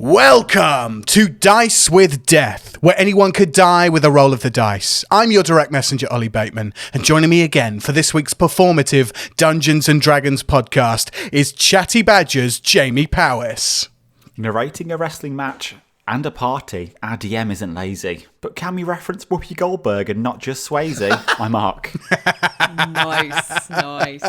Welcome to Dice with Death, where anyone could die with a roll of the dice. I'm your direct messenger, Ollie Bateman, and joining me again for this week's performative Dungeons & Dragons podcast is Chatty Badger's Jamie Powis. Narrating a wrestling match and a party, our DM isn't lazy. But can we reference Whoopi Goldberg and not just Swayze? I'm Aark. Nice.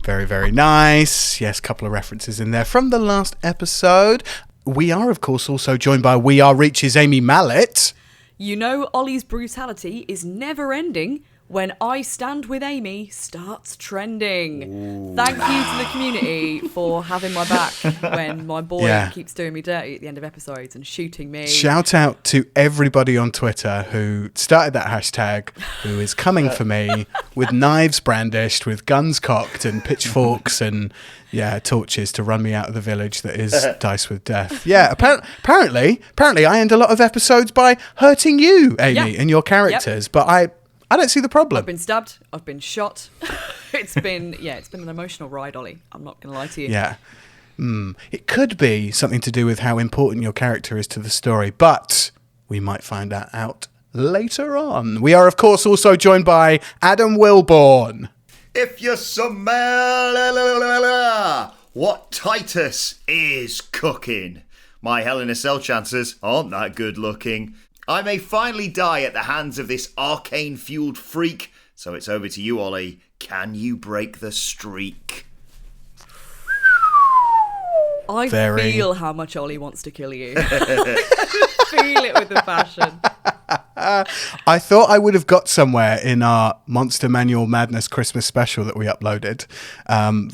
Very, very nice. Yes, a couple of references in there from the last episode. We are, of course, also joined by We Are Reach's Amy Mallet. You know Ollie's brutality is never ending when I Stand With Amy starts trending. Ooh. Thank you to the community for having my back when my boy keeps doing me dirty at the end of episodes and shooting me. Shout out to everybody on Twitter who started that hashtag, who is coming for me with knives brandished, with guns cocked and pitchforks and torches to run me out of the village that is Dice with Death. Yeah, apparently I end a lot of episodes by hurting you, Amy, and your characters, but I don't see the problem. I've been stabbed. I've been shot. It's been an emotional ride, Ollie. I'm not going to lie to you. Yeah. It could be something to do with how important your character is to the story, but we might find that out later on. We are, of course, also joined by Adam Wilborn. If you smell what Titus is cooking, my Hell in a Cell chances aren't that good looking. I may finally die at the hands of this arcane-fueled freak, so it's over to you, Ollie. Can you break the streak? I feel how much Ollie wants to kill you. Feel it with the passion. I thought I would have got somewhere in our Monster Manual Madness Christmas special that we uploaded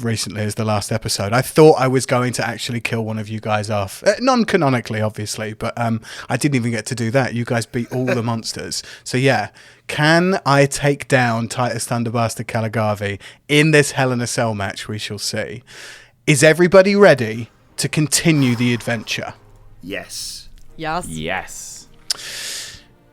recently as the last episode. I thought I was going to actually kill one of you guys off. Non-canonically, obviously, but I didn't even get to do that. You guys beat all the monsters. So yeah, can I take down Titus Thunderbastard Caligari in this Hell in a Cell match? We shall see. Is everybody ready to continue the adventure? Yes. Yes.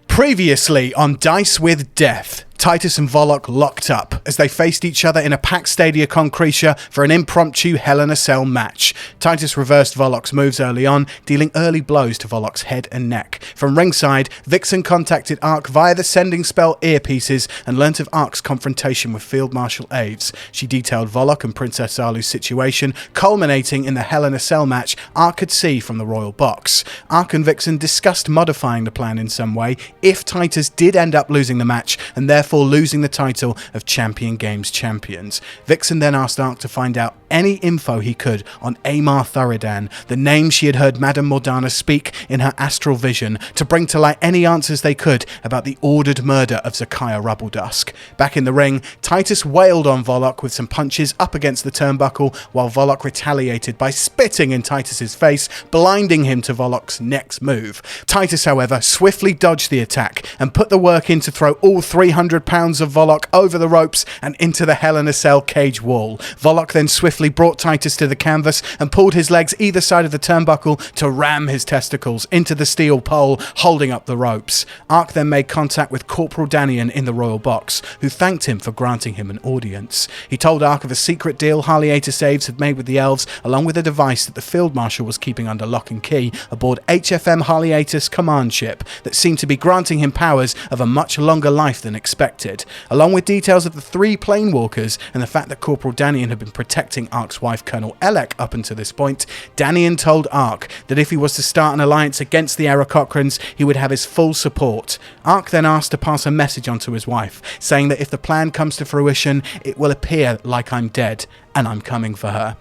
Previously on Dice with Death, Titus and Volok locked up as they faced each other in a packed stadia Concretia for an impromptu Hell in a Cell match. Titus reversed Volok's moves early on, dealing early blows to Volok's head and neck. From ringside, Vixen contacted Aark via the sending spell Earpieces and learnt of Aark's confrontation with Field Marshal Aves. She detailed Volok and Princess Zalu's situation, culminating in the Hell in a Cell match Aark could see from the royal box. Aark and Vixen discussed modifying the plan in some way if Titus did end up losing the match and therefore losing the title of Champion Games Champions. Vixen then asked Aark to find out any info he could on Amar Thuridan, the name she had heard Madame Morgana speak in her astral vision, to bring to light any answers they could about the ordered murder of Zakaiya Rubbledusk. Back in the ring, Titus wailed on Volok with some punches up against the turnbuckle, while Volok retaliated by spitting in Titus's face, blinding him to Volok's next move. Titus, however, swiftly dodged the attack and put the work in to throw all 300 pounds of Volok over the ropes and into the Hell in a Cell cage wall. Volok then swiftly brought Titus to the canvas and pulled his legs either side of the turnbuckle to ram his testicles into the steel pole holding up the ropes. Aark then made contact with Corporal Danian in the royal box, who thanked him for granting him an audience. He told Aark of a secret deal Harleatus Aves had made with the elves, along with a device that the Field Marshal was keeping under lock and key aboard HFM Harleatus command ship that seemed to be granting him powers of a much longer life than expected. Along with details of the 3 planewalkers and the fact that Corporal Danian had been protecting Aark's wife, Colonel Elec, up until this point, Danian told Aark that if he was to start an alliance against the Aarakocrans, he would have his full support. Aark then asked to pass a message on to his wife, saying that if the plan comes to fruition, it will appear like I'm dead, and I'm coming for her.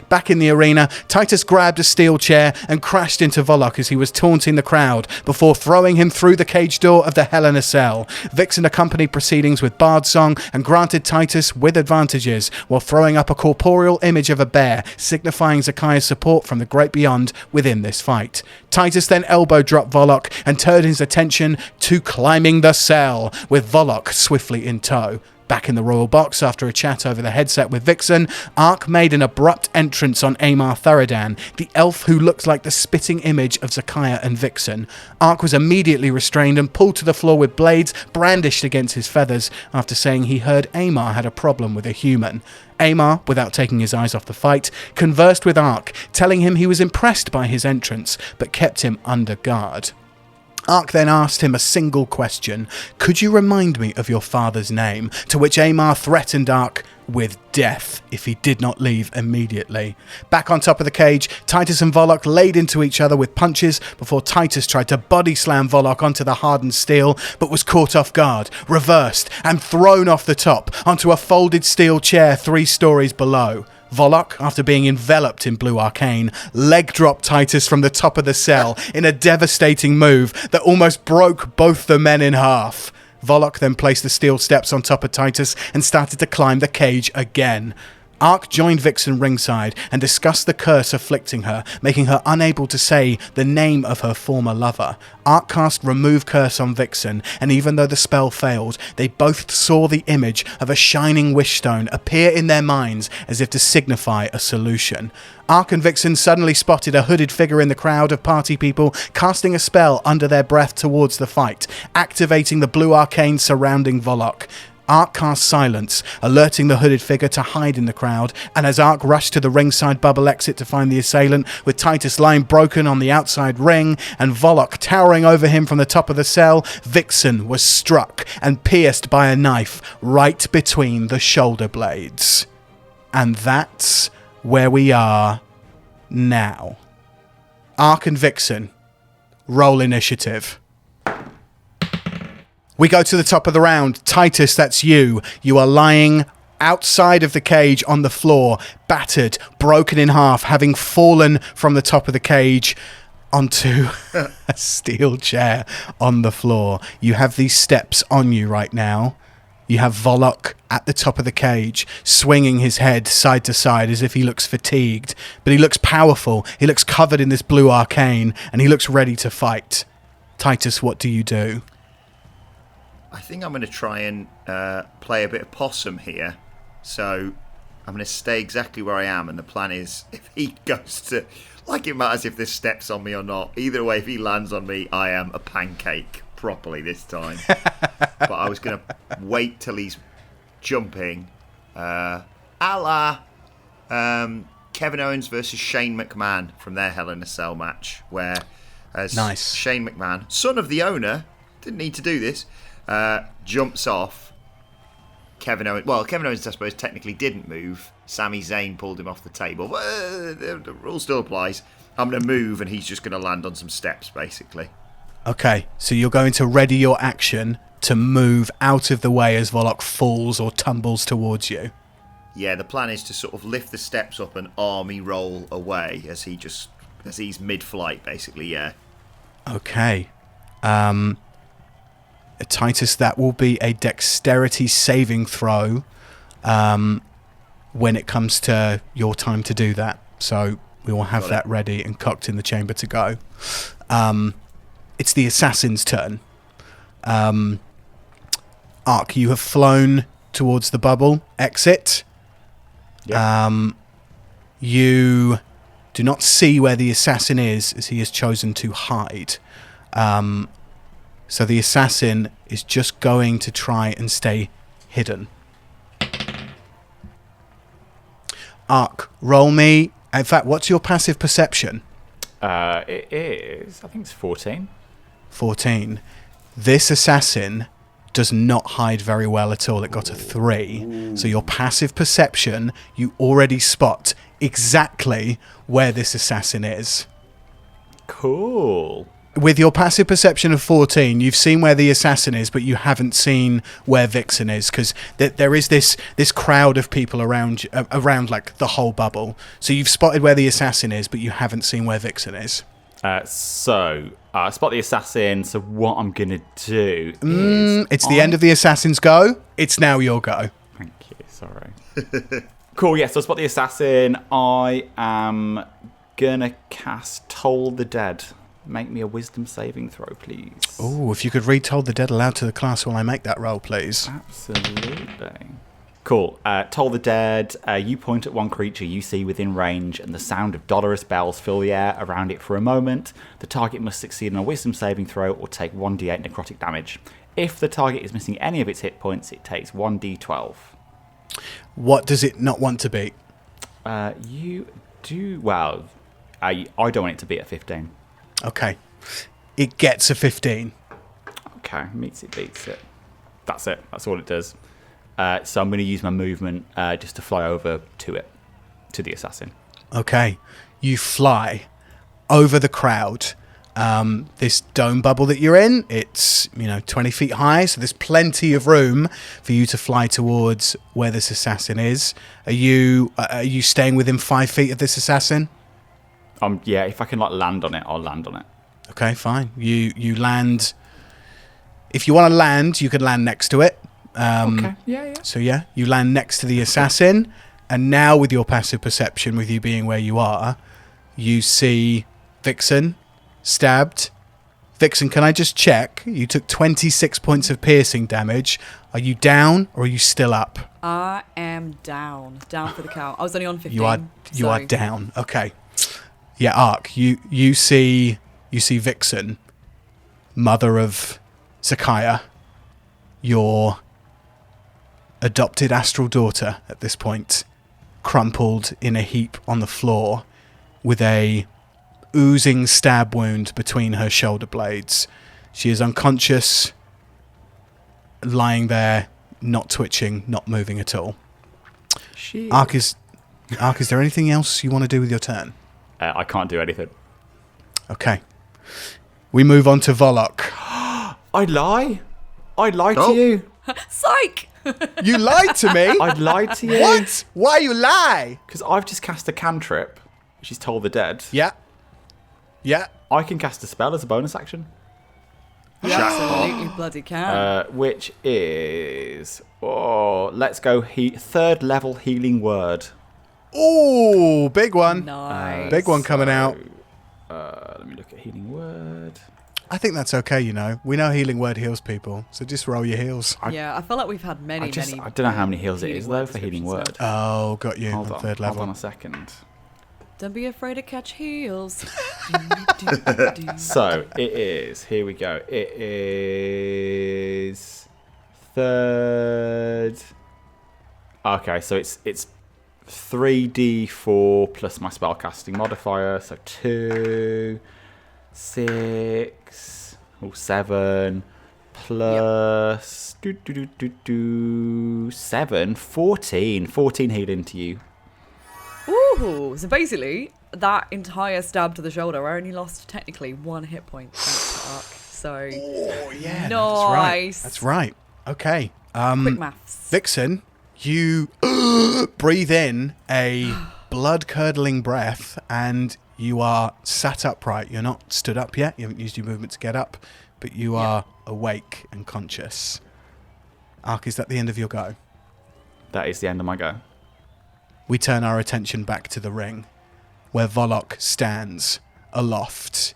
Back in the arena, Titus grabbed a steel chair and crashed into Volok as he was taunting the crowd before throwing him through the cage door of the Hell in a Cell. Vixen accompanied proceedings with bard song and granted Titus with advantages while throwing up a corporeal image of a bear, signifying Zakaiya's support from the great beyond within this fight. Titus then elbow dropped Volok and turned his attention to climbing the cell, with Volok swiftly in tow. Back in the royal box, after a chat over the headset with Vixen, Aark made an abrupt entrance on Amar Thuridan, the elf who looked like the spitting image of Zakaya and Vixen. Aark was immediately restrained and pulled to the floor with blades brandished against his feathers after saying he heard Amar had a problem with a human. Amar, without taking his eyes off the fight, conversed with Aark, telling him he was impressed by his entrance, but kept him under guard. Aark then asked him a single question. Could you remind me of your father's name? To which Amar threatened Aark with death if he did not leave immediately. Back on top of the cage, Titus and Volok laid into each other with punches before Titus tried to body slam Volok onto the hardened steel, but was caught off guard, reversed, and thrown off the top onto a folded steel chair 3 stories below. Volok, after being enveloped in blue arcane, leg dropped Titus from the top of the cell in a devastating move that almost broke both the men in half. Volok then placed the steel steps on top of Titus and started to climb the cage again. Aark joined Vixen ringside and discussed the curse afflicting her, making her unable to say the name of her former lover. Aark cast Remove Curse on Vixen, and even though the spell failed, they both saw the image of a shining wish stone appear in their minds as if to signify a solution. Aark and Vixen suddenly spotted a hooded figure in the crowd of party people casting a spell under their breath towards the fight, activating the blue arcane surrounding Volok. Aark cast Silence, alerting the hooded figure to hide in the crowd, and as Aark rushed to the ringside bubble exit to find the assailant, with Titus lying broken on the outside ring and Volok towering over him from the top of the cell, Vixen was struck and pierced by a knife right between the shoulder blades. And that's where we are now. Aark and Vixen, roll initiative. We go to the top of the round. Titus, that's you. You are lying outside of the cage on the floor, battered, broken in half, having fallen from the top of the cage onto a steel chair on the floor. You have these steps on you right now. You have Volok at the top of the cage, swinging his head side to side as if he looks fatigued. But he looks powerful. He looks covered in this blue arcane, and he looks ready to fight. Titus, what do you do? I think I'm going to try and play a bit of possum here. So I'm going to stay exactly where I am. And the plan is, if he goes to... Like, it matters if this steps on me or not. Either way, if he lands on me, I am a pancake properly this time. But I was going to wait till he's jumping. A la Kevin Owens versus Shane McMahon from their Hell in a Cell match. Where nice. Shane McMahon, son of the owner, didn't need to do this, jumps off. Kevin Owens, I suppose, technically didn't move. Sami Zayn pulled him off the table. But the rule still applies. I'm going to move, and he's just going to land on some steps, basically. Okay, so you're going to ready your action to move out of the way as Volok falls or tumbles towards you. Yeah, the plan is to sort of lift the steps up and army roll away as he's mid-flight, basically, yeah. Okay. Titus, that will be a dexterity saving throw when it comes to your time to do that. So we will have that ready and cocked in the chamber to go. It's the assassin's turn. Aark, you have flown towards the bubble exit. Yep. You do not see where the assassin is, as he has chosen to hide. So the assassin is just going to try and stay hidden. Aark, roll me. In fact, what's your passive perception? It is, I think it's 14. 14. This assassin does not hide very well at all. It got a 3. Ooh. So your passive perception, you already spot exactly where this assassin is. Cool. With your passive perception of 14, you've seen where the assassin is, but you haven't seen where Vixen is, because there is this crowd of people around like the whole bubble. So you've spotted where the assassin is, but you haven't seen where Vixen is. So I spot the assassin. So what I'm gonna do is it's the end of the assassin's go. It's now your go. Thank you. Sorry. Cool. Yeah. So I spot the assassin. I am gonna cast Toll the Dead make me a wisdom saving throw, please. Oh, if you could read Toll the Dead aloud to the class while I make that roll, please. Absolutely. Cool. Toll the Dead, you point at one creature you see within range, and the sound of dolorous bells fill the air around it for a moment. The target must succeed on a wisdom saving throw or take 1d8 necrotic damage. If the target is missing any of its hit points, it takes 1d12. What does it not want to beat? You do... Well, I don't want it to be at 15. Okay. It gets a 15. Okay, meets it, beats it. That's it. That's all it does. So I'm going to use my movement just to fly over to it, to the assassin. Okay. You fly over the crowd. This dome bubble that you're in, it's 20 feet high, so there's plenty of room for you to fly towards where this assassin is. Are you staying within 5 feet of this assassin? Yeah, if I can land on it, I'll land on it. Okay, fine. You land. If you want to land, you can land next to it. Okay. Yeah. So yeah, you land next to the assassin, and now with your passive perception, with you being where you are, you see Vixen stabbed. Vixen, can I just check? You took 26 points of piercing damage. Are you down or are you still up? I am down for the count. I was only on 15. You are down. Okay. Yeah, Aark, you see Vixen, mother of Zakaya, your adopted astral daughter at this point, crumpled in a heap on the floor with a oozing stab wound between her shoulder blades. She is unconscious, lying there, not twitching, not moving at all. Aark, is there anything else you want to do with your turn? I can't do anything. Okay. We move on to Volok. I lie to you. Psych! You lied to me? I lied to you. What? Why you lie? Because I've just cast a cantrip, which is Toll the Dead. Yeah. I can cast a spell as a bonus action. You absolutely bloody can. Which is... let's go third level healing word. Ooh, big one. Nice. Big one coming out. Let me look at healing word. I think that's okay, We know healing word heals people, so just roll your heals. Yeah, I feel like we've had many. I don't know how many heals it is, though, for healing word. Oh, got you. Hold on on, third level. Hold on a second. Don't be afraid to catch heels. So, it is. Here we go. It is... third... Okay, so it's 3d4 plus my spellcasting modifier, so 2, 6, 7, plus 7, 14 healing to you. Ooh, so basically, that entire stab to the shoulder, I only lost technically 1 hit point thanks to Aark. So, Oh, yeah. nice. That's right. Okay. Quick maths. Vixen, you breathe in a blood-curdling breath, and you are sat upright. You're not stood up yet. You haven't used your movement to get up, but you are awake and conscious. Aark, is that the end of your go? That is the end of my go. We turn our attention back to the ring, where Volok stands aloft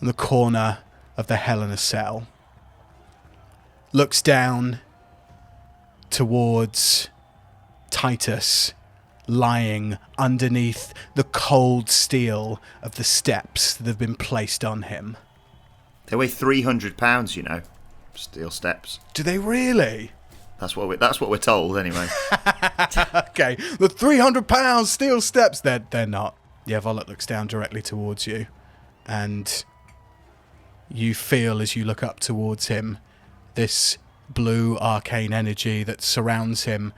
in the corner of the Hell in a Cell. Looks down towards Titus, lying underneath the cold steel of the steps that have been placed on him. They weigh 300 pounds, steel steps. Do they really? That's what we're told, anyway. Okay, the 300-pound steel steps. They're not. Yeah, Volok looks down directly towards you, and you feel as you look up towards him, this blue arcane energy that surrounds him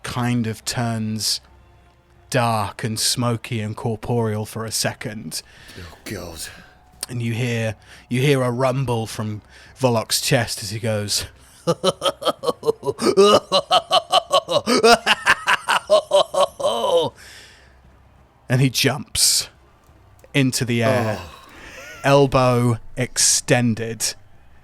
kind of turns dark and smoky and corporeal for a second. Oh, God. And you hear a rumble from Volok's chest as he goes, and he jumps into the air, elbow extended.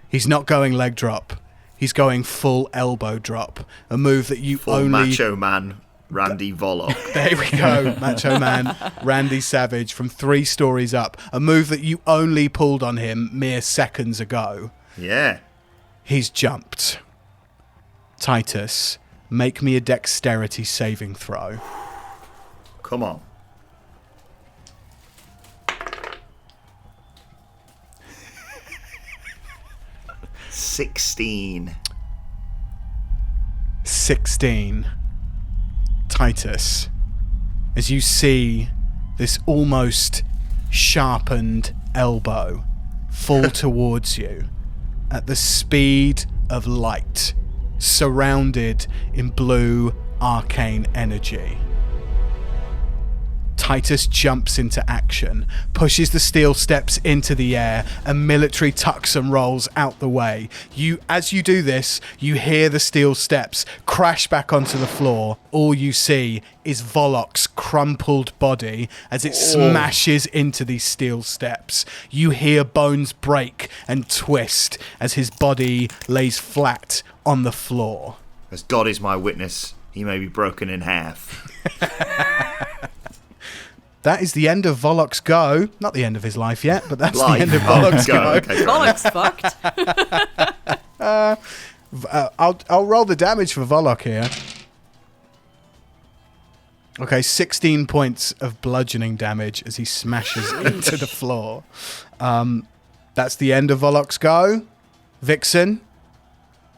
He's not going leg drop. He's going full elbow drop, a move that you Full only macho man Randy Volok. There we go. Macho Man, Randy Savage from 3 stories up. A move that you only pulled on him mere seconds ago. Yeah. He's jumped. Titus, make me a dexterity saving throw. Come on. $16. 16. Titus, as you see this almost sharpened elbow fall towards you at the speed of light, surrounded in blue arcane energy. Titus jumps into action, pushes the steel steps into the air, and military tucks and rolls out the way. As you do this, you hear the steel steps crash back onto the floor. All you see is Volok's crumpled body as it smashes into these steel steps. You hear bones break and twist as his body lays flat on the floor. As God is my witness, he may be broken in half. That is the end of Volok's go. Not the end of his life yet, but that's Life. the end of Volok's go. Okay, Bollock's fucked. I'll roll the damage for Volok here. Okay, 16 points of bludgeoning damage as he smashes into the floor. That's the end of Volok's go. Vixen,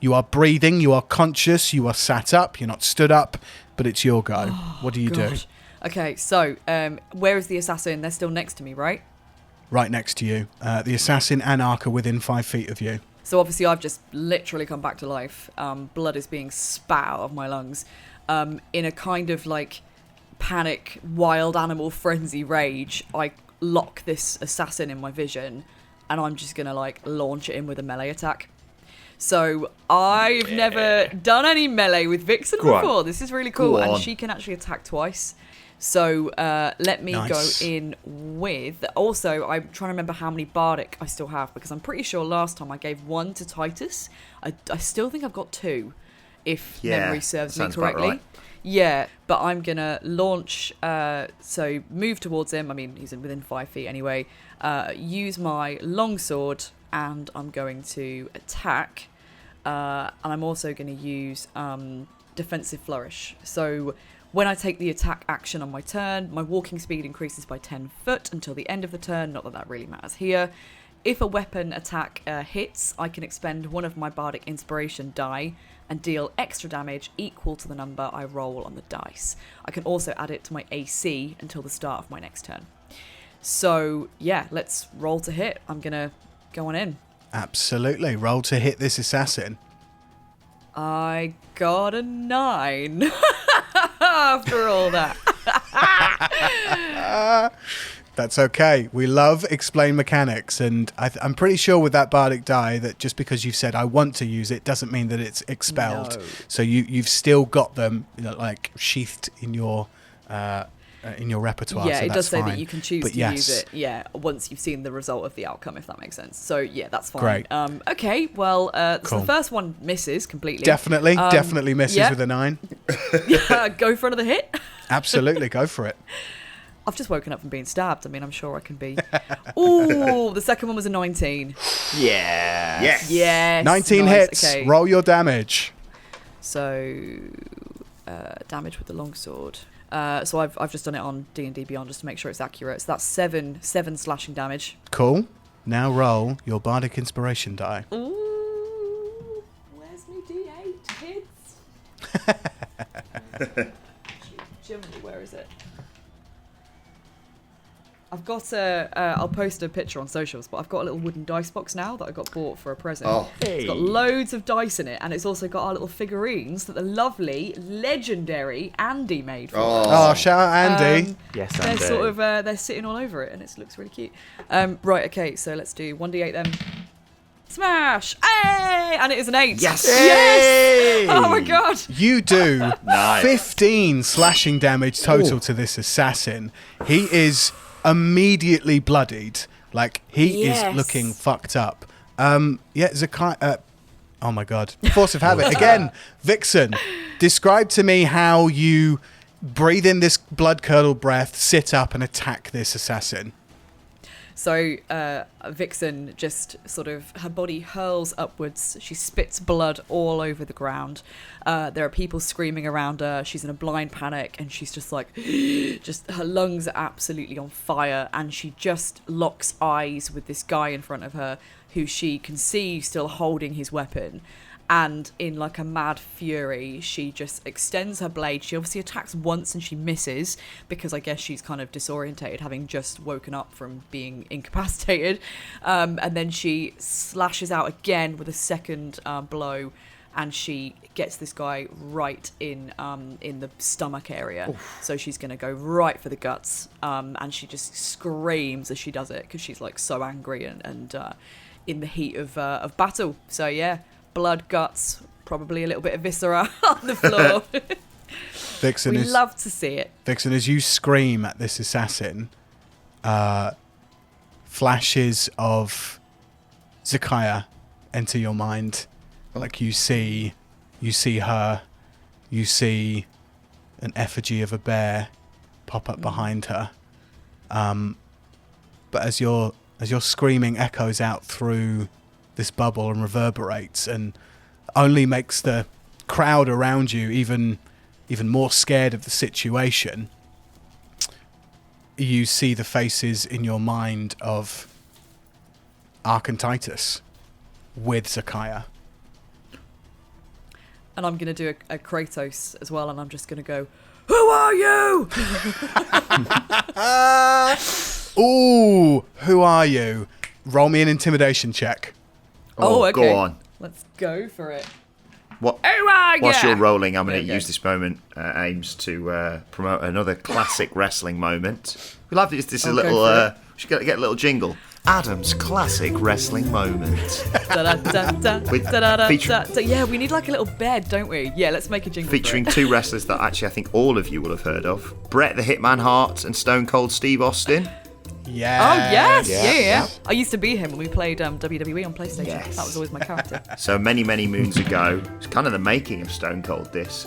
you are breathing, you are conscious, you are sat up, you're not stood up, but it's your go. What do you do? Okay, so where is the assassin? They're still next to me, right? Right next to you. The assassin and Aark are within 5 feet of you. So obviously I've just literally come back to life. Blood is being spat out of my lungs. In a kind of like panic, wild animal frenzy rage, I lock this assassin in my vision and I'm just going to like launch it in with a melee attack. So I've never done any melee with Vixen before. This is really cool. And she can actually attack twice. So let me go in with... Also, I'm trying to remember how many Bardic I still have, because I'm pretty sure last time I gave 1 to Titus. I still think I've got 2, if memory serves me correctly. Right. Yeah, but I'm going to launch... so move towards him. I mean, he's within 5 feet anyway. Use my longsword, and I'm going to attack. And I'm also going to use defensive flourish. So... when I take the attack action on my turn, my walking speed increases by 10 foot until the end of the turn, not that that really matters here. If a weapon attack hits, I can expend one of my Bardic Inspiration die and deal extra damage equal to the number I roll on the dice. I can also add it to my AC until the start of my next turn. So, yeah, let's roll to hit. I'm going to go on in. Absolutely. Roll to hit this assassin. I got a 9. After all that. That's okay. We love explain mechanics, and I'm pretty sure with that Bardic die that just because you've said I want to use it doesn't mean that it's expelled. No. So you've still got them, like sheathed in your repertoire. Yeah, so it does say fine. that you can choose to use it. Yeah, once you've seen the result of the outcome, if that makes sense. So yeah, that's fine. Great. Okay. Well, cool. So the first one misses completely. Definitely misses with a 9. Yeah, go for another hit. Absolutely, go for it. I've just woken up from being stabbed. I mean, I'm sure I can be. Ooh, the second one was a 19. Yeah. Yes. 19 nice. hits. Okay. Roll your damage. So, damage with the longsword. So I've just done it on D&D Beyond just to make sure it's accurate. So that's 7 slashing damage. Cool. Now roll your Bardic Inspiration die. Ooh, where's my D8 hits? Generally, where is it? I've got I'll post a picture on socials, but I've got a little wooden dice box now that I got bought for a present. Oh. Hey. It's got loads of dice in it, and it's also got our little figurines that the lovely, legendary Andy made for us. Oh, shout out Andy. Yes, They're Andy. sort of they're sitting all over it, and it looks really cute. Right, okay, so let's do 1d8 then. Smash! Hey! And it is an 8. Yes! Yes! Oh my god! You do Nice. 15 slashing damage total to this assassin. He is immediately bloodied. Like, he is looking fucked up. Zakai... oh my god. Force of habit. Again, Vixen, describe to me how you breathe in this blood-curdled breath, sit up and attack this assassin. So Vixen just sort of, her body hurls upwards. She spits blood all over the ground. There are people screaming around her. She's in a blind panic, and she's just like, just her lungs are absolutely on fire. And she just locks eyes with this guy in front of her, who she can see still holding his weapon. And in like a mad fury, she just extends her blade. She obviously attacks once and she misses, because I guess she's kind of disorientated, having just woken up from being incapacitated. And then she slashes out again with a second blow, and she gets this guy right in the stomach area. Oof. So she's going to go right for the guts. And she just screams as she does it, because she's like so angry and in the heat of battle. So yeah. Blood, guts, probably a little bit of viscera on the floor. Vixen, we love to see it. Vixen, as you scream at this assassin, flashes of Zakaya enter your mind. Like you see her, you see an effigy of a bear pop up behind her. But as your screaming echoes out through this bubble and reverberates and only makes the crowd around you even more scared of the situation, you see the faces in your mind of Aark and Titus with Zakaya. And I'm going to do a Kratos as well, and I'm just going to go, "Who are you?" Ooh, who are you? Roll me an intimidation check. Oh, okay. Go on. Let's go for it. Whilst you're rolling, I'm going to use this moment, Ames, to promote another classic wrestling moment. We'll have this a little. We should get a little jingle. Adam's classic wrestling moment. Yeah, we need like a little bed, don't we? Yeah, let's make a jingle. Featuring two wrestlers that actually I think all of you will have heard of: Bret the Hitman Hart and Stone Cold Steve Austin. Yeah. Oh, yes. Yeah. I used to be him when we played WWE on PlayStation. Yes. That was always my character. So many moons ago, it's kind of the making of Stone Cold, this.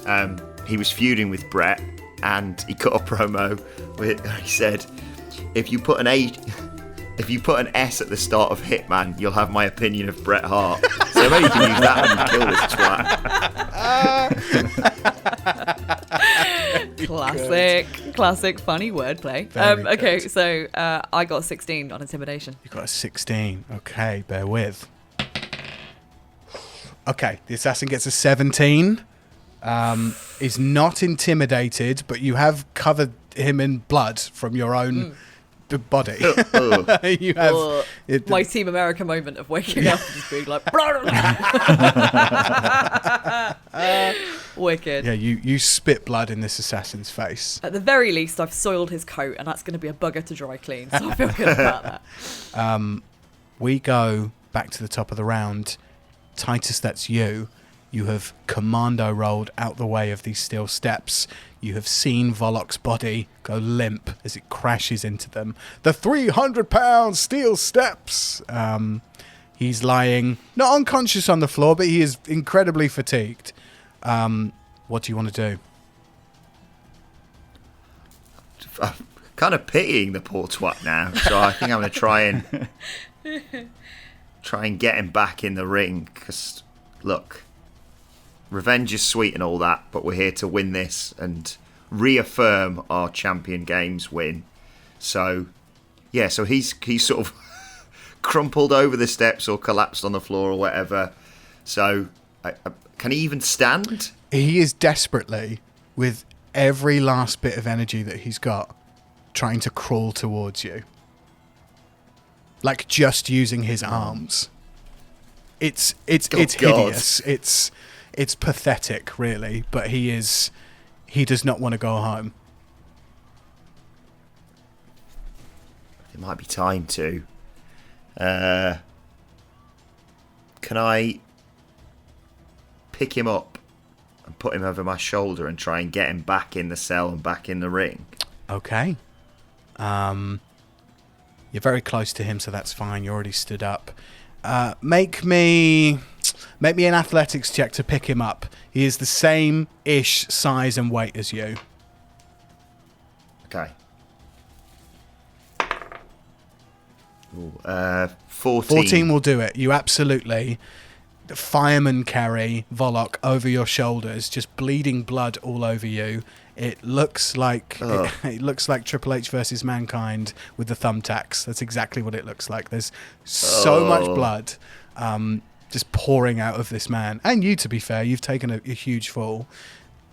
He was feuding with Bret, and he cut a promo where he said, if you put an S at the start of Hitman, you'll have my opinion of Bret Hart. So maybe you can use that and kill this twat. Classic funny wordplay. Okay, so I got 16 on intimidation. You got a 16. Okay, bear with. Okay, the assassin gets a 17. Is not intimidated, but you have covered him in blood from your own body. You have my Team America moment of waking up and just being like, wicked. Yeah, you spit blood in this assassin's face. At the very least, I've soiled his coat, and that's going to be a bugger to dry clean, so I feel good about that. We go back to the top of the round. Titus, that's you. You have commando rolled out the way of these steel steps. You have seen Volok's body go limp as it crashes into them. The 300-pound steel steps. He's lying, not unconscious on the floor, but he is incredibly fatigued. What do you want to do? I'm kind of pitying the poor twat now, so I think I'm going to try and get him back in the ring. Because, look, revenge is sweet and all that, but we're here to win this and reaffirm our Champion Games win. So, yeah, so he's sort of crumpled over the steps or collapsed on the floor or whatever. So, can he even stand? He is desperately, with every last bit of energy that he's got, trying to crawl towards you. Like just using his arms. It's hideous. It's pathetic, really, but he does not want to go home. It might be time to. Can I pick him up and put him over my shoulder and try and get him back in the cell and back in the ring? Okay. You're very close to him, so that's fine. You already stood up. Make me an athletics check to pick him up. He is the same-ish size and weight as you. Okay. Ooh, 14. 14 will do it. You absolutely fireman carry Volok over your shoulders, just bleeding blood all over you. It looks like it looks like Triple H versus Mankind with the thumbtacks. That's exactly what it looks like. There's so much blood just pouring out of this man. And you, to be fair, you've taken a huge fall.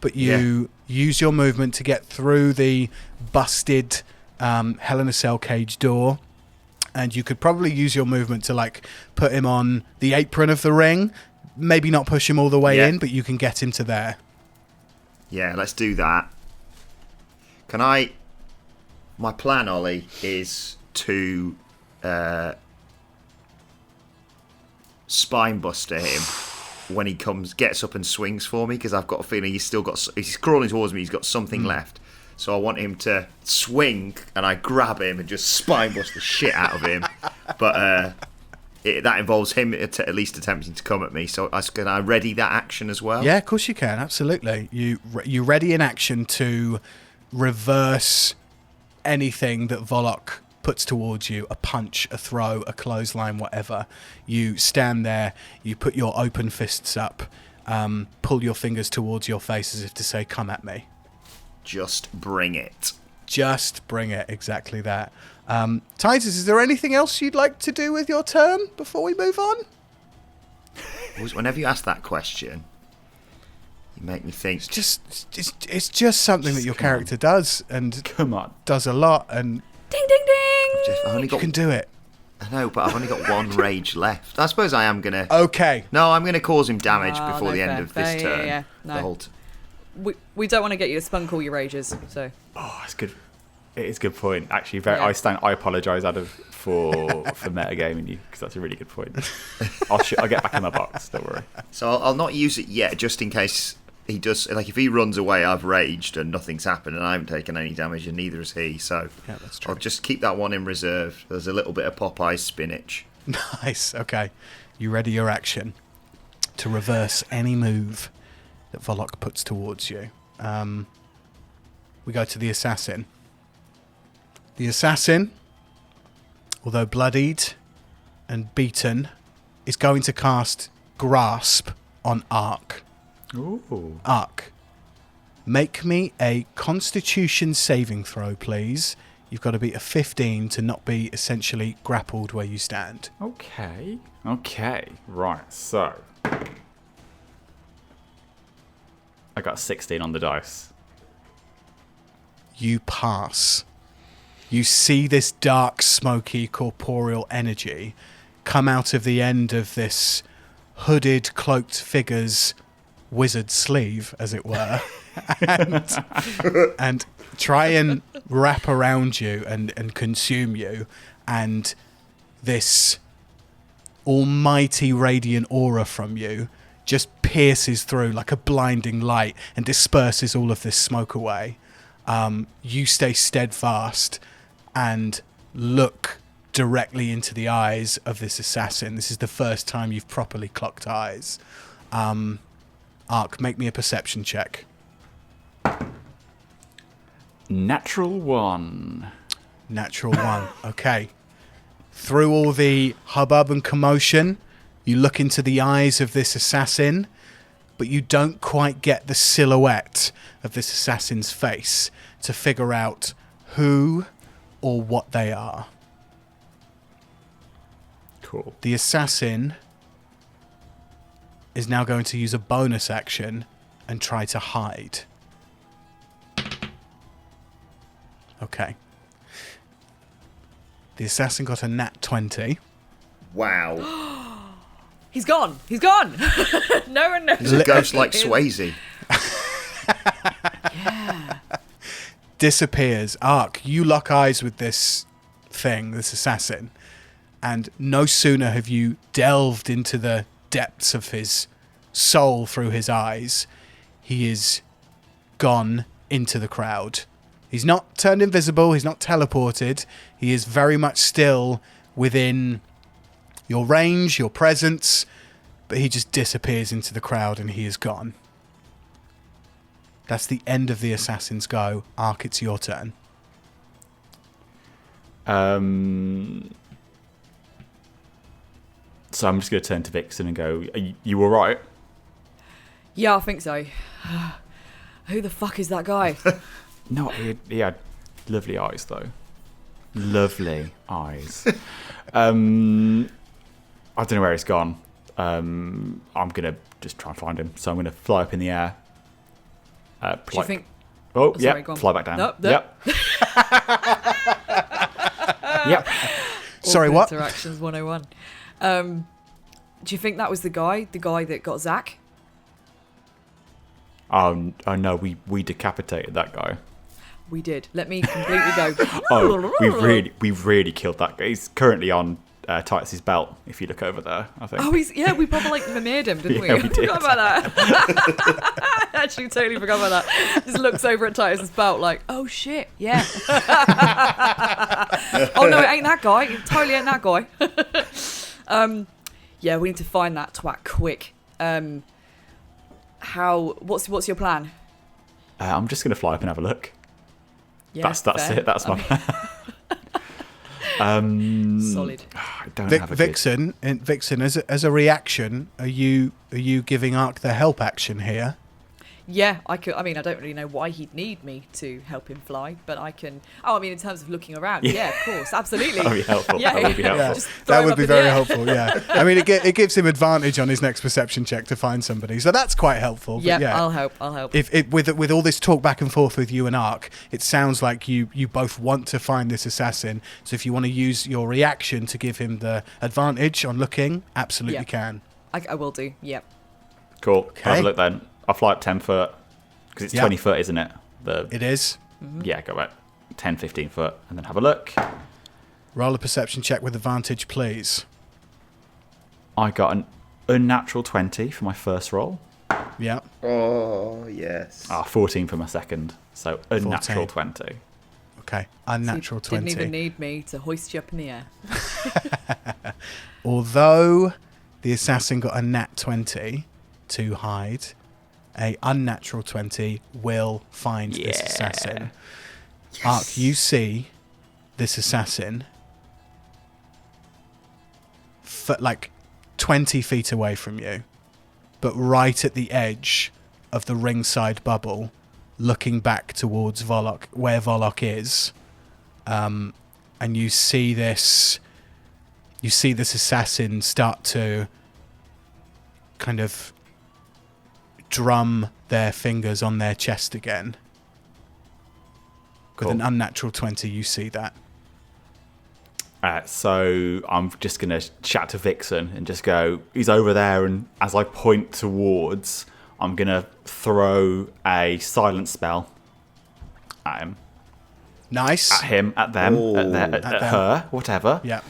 But you use your movement to get through the busted Hell in a Cell cage door. And you could probably use your movement to, like, put him on the apron of the ring. Maybe not push him all the way in, but you can get him to there. Yeah, let's do that. Can I... My plan, Ollie, is to spinebuster him when he gets up and swings for me, because I've got a feeling he's crawling towards me, he's got something left. So I want him to swing, and I grab him and just spinebust the shit out of him. But that involves him at least attempting to come at me. So can I ready that action as well? Yeah, of course you can. Absolutely. You ready in action to reverse anything that Volok puts towards you, a punch, a throw, a clothesline, whatever. You stand there, you put your open fists up, pull your fingers towards your face as if to say, come at me. Just bring it. Just bring it, exactly that. Titus, is there anything else you'd like to do with your turn before we move on? Whenever you ask that question, you make me think. It's just something that your character does, and does a lot, and Ding, ding, ding! You can do it. I know, but I've only got one rage left. I suppose I am going to... Okay. No, I'm going to cause him damage before the end of this turn. Yeah. No. We don't want to get you to spunk all your rages, so... Oh, it's good. It is a good point. Actually, I apologise, Adam, for metagaming you, because that's a really good point. I'll get back in my box, don't worry. So I'll not use it yet, just in case he does... Like, if he runs away, I've raged and nothing's happened, and I haven't taken any damage, and neither has he, so... Yeah, that's true. I'll just keep that one in reserve. There's a little bit of Popeye's spinach. Nice, okay. You ready your action to reverse any move that Volok puts towards you. We go to the assassin. The assassin, although bloodied and beaten, is going to cast Grasp on Aark. Ooh. Aark, make me a Constitution saving throw, please. You've got to beat a 15 to not be essentially grappled where you stand. Okay. Right, so... I got 16 on the dice. You pass. You see this dark, smoky, corporeal energy come out of the end of this hooded, cloaked figure's wizard sleeve, as it were, and try and wrap around you and consume you, and this almighty radiant aura from you just pierces through like a blinding light and disperses all of this smoke away. You stay steadfast and look directly into the eyes of this assassin. This is the first time you've properly clocked eyes. Aark, make me a perception check. Natural 1. Natural 1. Okay. Through all the hubbub and commotion, you look into the eyes of this assassin, but you don't quite get the silhouette of this assassin's face to figure out who or what they are. Cool. The assassin is now going to use a bonus action and try to hide. Okay. The assassin got a nat 20. Wow. He's gone. No one knows. He's a ghost like Swayze. Yeah. Disappears. Aark, you lock eyes with this thing, this assassin, and no sooner have you delved into the depths of his soul through his eyes, he is gone into the crowd. He's not turned invisible, he's not teleported, he is very much still within your range, your presence, but he just disappears into the crowd and he is gone. That's the end of the assassin's go. Aark, it's your turn. So I'm just going to turn to Vixen and go, are you all right? Yeah, I think so. Who the fuck is that guy? No, he had lovely eyes, though. Lovely eyes. I don't know where he's gone. I'm going to just try and find him. So I'm going to fly up in the air. Do you think... Oh, sorry, yeah, fly back down. Nope. Yep. Yep. Sorry, Awkward what? Interactions 101. Do you think that was the guy that got Zach? Oh no, we decapitated that guy. We did. Let me completely go. Oh, we really killed that guy. He's currently on Titus's belt. If you look over there, I think. Oh, we probably like mimmered him, didn't we? Yeah, we did. Forgot about that. Actually, totally forgot about that. Just looks over at Titus's belt like, oh shit, yeah. Oh no, it ain't that guy. It totally ain't that guy. Yeah, we need to find that twat quick. What's your plan? I'm just gonna fly up and have a look. Yeah, That's fair. it. That's my plan. Solid. I don't have a Vixen, as a reaction, are you giving Aark the help action here? Yeah, I could. I mean, I don't really know why he'd need me to help him fly, but I can. Oh, I mean, in terms of looking around, yeah, of course, absolutely. That would be helpful. Yeah, That would be helpful. Yeah, Just throw that him would up be in the very air. helpful. Yeah, I mean, it gives him advantage on his next perception check to find somebody, so that's quite helpful. But Yeah, I'll help. If with all this talk back and forth with you and Aark, it sounds like you both want to find this assassin. So if you want to use your reaction to give him the advantage on looking, absolutely Yeah. can. I will do. Yep. Cool. Okay. Have a look then. I'll fly up 10 foot because it's Yeah. 20 foot, isn't it? It is. Yeah, go back 10, 15 foot, and then have a look. Roll a perception check with advantage, please. I got an unnatural 20 for my first roll. Yeah. Oh, yes. 14 for my second. So unnatural 14. 20. Okay. Unnatural So you 20. Didn't even need me to hoist you up in the air. Although the assassin got a nat 20 to hide, a unnatural 20 will find this assassin. Aark, you see this assassin like 20 feet away from you, but right at the edge of the ringside bubble, looking back towards Volok, where Volok is, and you see this assassin start to kind of drum their fingers on their chest again. With Cool. an unnatural 20, you see that. So I'm just going to chat to Vixen and just go, he's over there, and as I point towards, I'm going to throw a silence spell at him. Nice. At him, at them, at them. her, whatever. Yeah.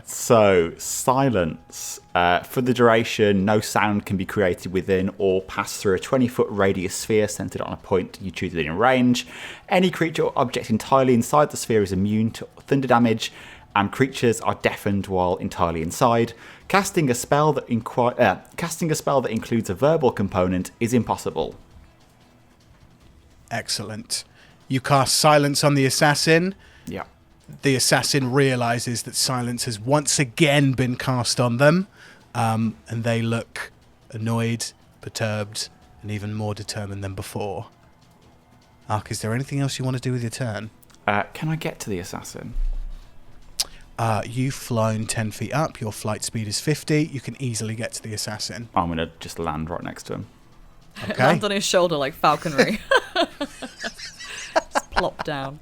So, silence. For the duration, no sound can be created within or pass through a 20-foot radius sphere centered on a point you choose within range. Any creature or object entirely inside the sphere is immune to thunder damage, and creatures are deafened while entirely inside. Casting a spell that includes a verbal component is impossible. Excellent. You cast silence on the assassin. Yeah. The assassin realizes that silence has once again been cast on them, and they look annoyed, perturbed, and even more determined than before. Aark, is there anything else you want to do with your turn? Can I get to the assassin? You've flown 10 feet up. Your flight speed is 50. You can easily get to the assassin. I'm going to just land right next to him. Okay. Land on his shoulder like falconry. Just plop down.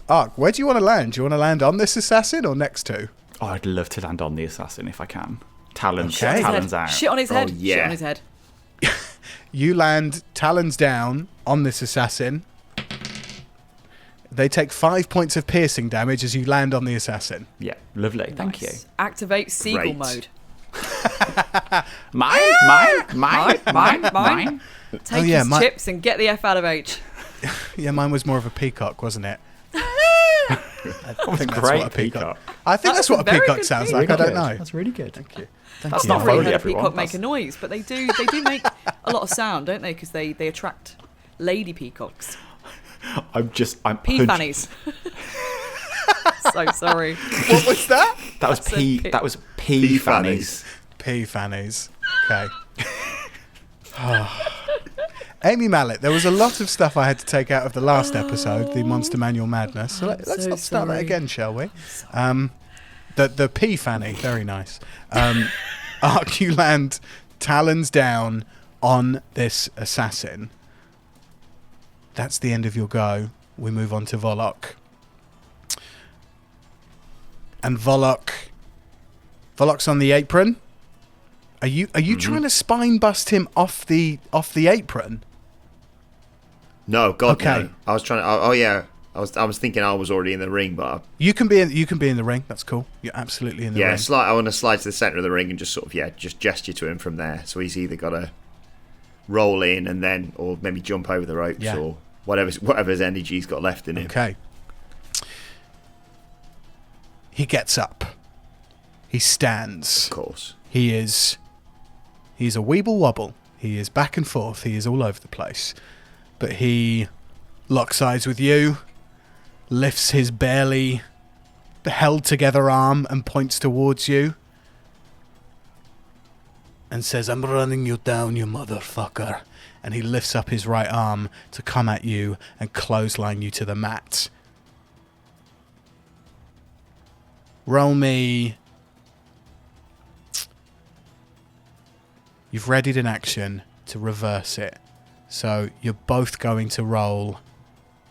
Aark, where do you want to land? Do you want to land on this assassin or next to? Oh, I'd love to land on the assassin if I can. Talons, Okay. talons out. Shit on his head. yeah. Shit on his head. You land talons down on this assassin. They take 5 points of piercing damage as you land on the assassin. Yeah, lovely. Thank you. Nice. Activate seagull Great. mode. Mine. Take yeah, his chips and get the F out of H. Yeah, mine was more of a peacock, wasn't it? I think that's Great what a peacock. I think that's what a Very peacock good sounds peacock. like. I don't know. That's really good. Thank you. That's you. not I've really Foley, heard a everyone. peacock make a noise, but they do make a lot of sound, don't they? Because they attract lady peacocks. I'm Pea fannies. so sorry. What was that? That was That's P. a That was P fannies. Pea fannies. Okay. Amy Mallet, there was a lot of stuff I had to take out of the last episode, the Monster Manual Madness. So let's so not start that sorry. again, shall we? The P fanny, very nice. Aark, you land talons down on this assassin. That's the end of your go. We move on to Volok. And Volok's on the apron. Are you trying to spine bust him off the apron? No, God, Okay. no. I was trying to. Oh yeah. I was thinking I was already in the ring, but You can be in the ring. That's cool. You're absolutely in the ring. I want to slide to the center of the ring and just sort of just gesture to him from there. So he's either got to roll in and then, or maybe jump over the ropes, Yeah. or whatever's energy he's got left in him. Okay. He gets up. He stands. Of course. He's a weeble wobble. He is back and forth. He is all over the place. But he locks eyes with you, lifts his barely held together arm and points towards you and says, "I'm running you down, you motherfucker." And he lifts up his right arm to come at you and clothesline you to the mat. Roll me. You've readied an action to reverse it. So you're both going to roll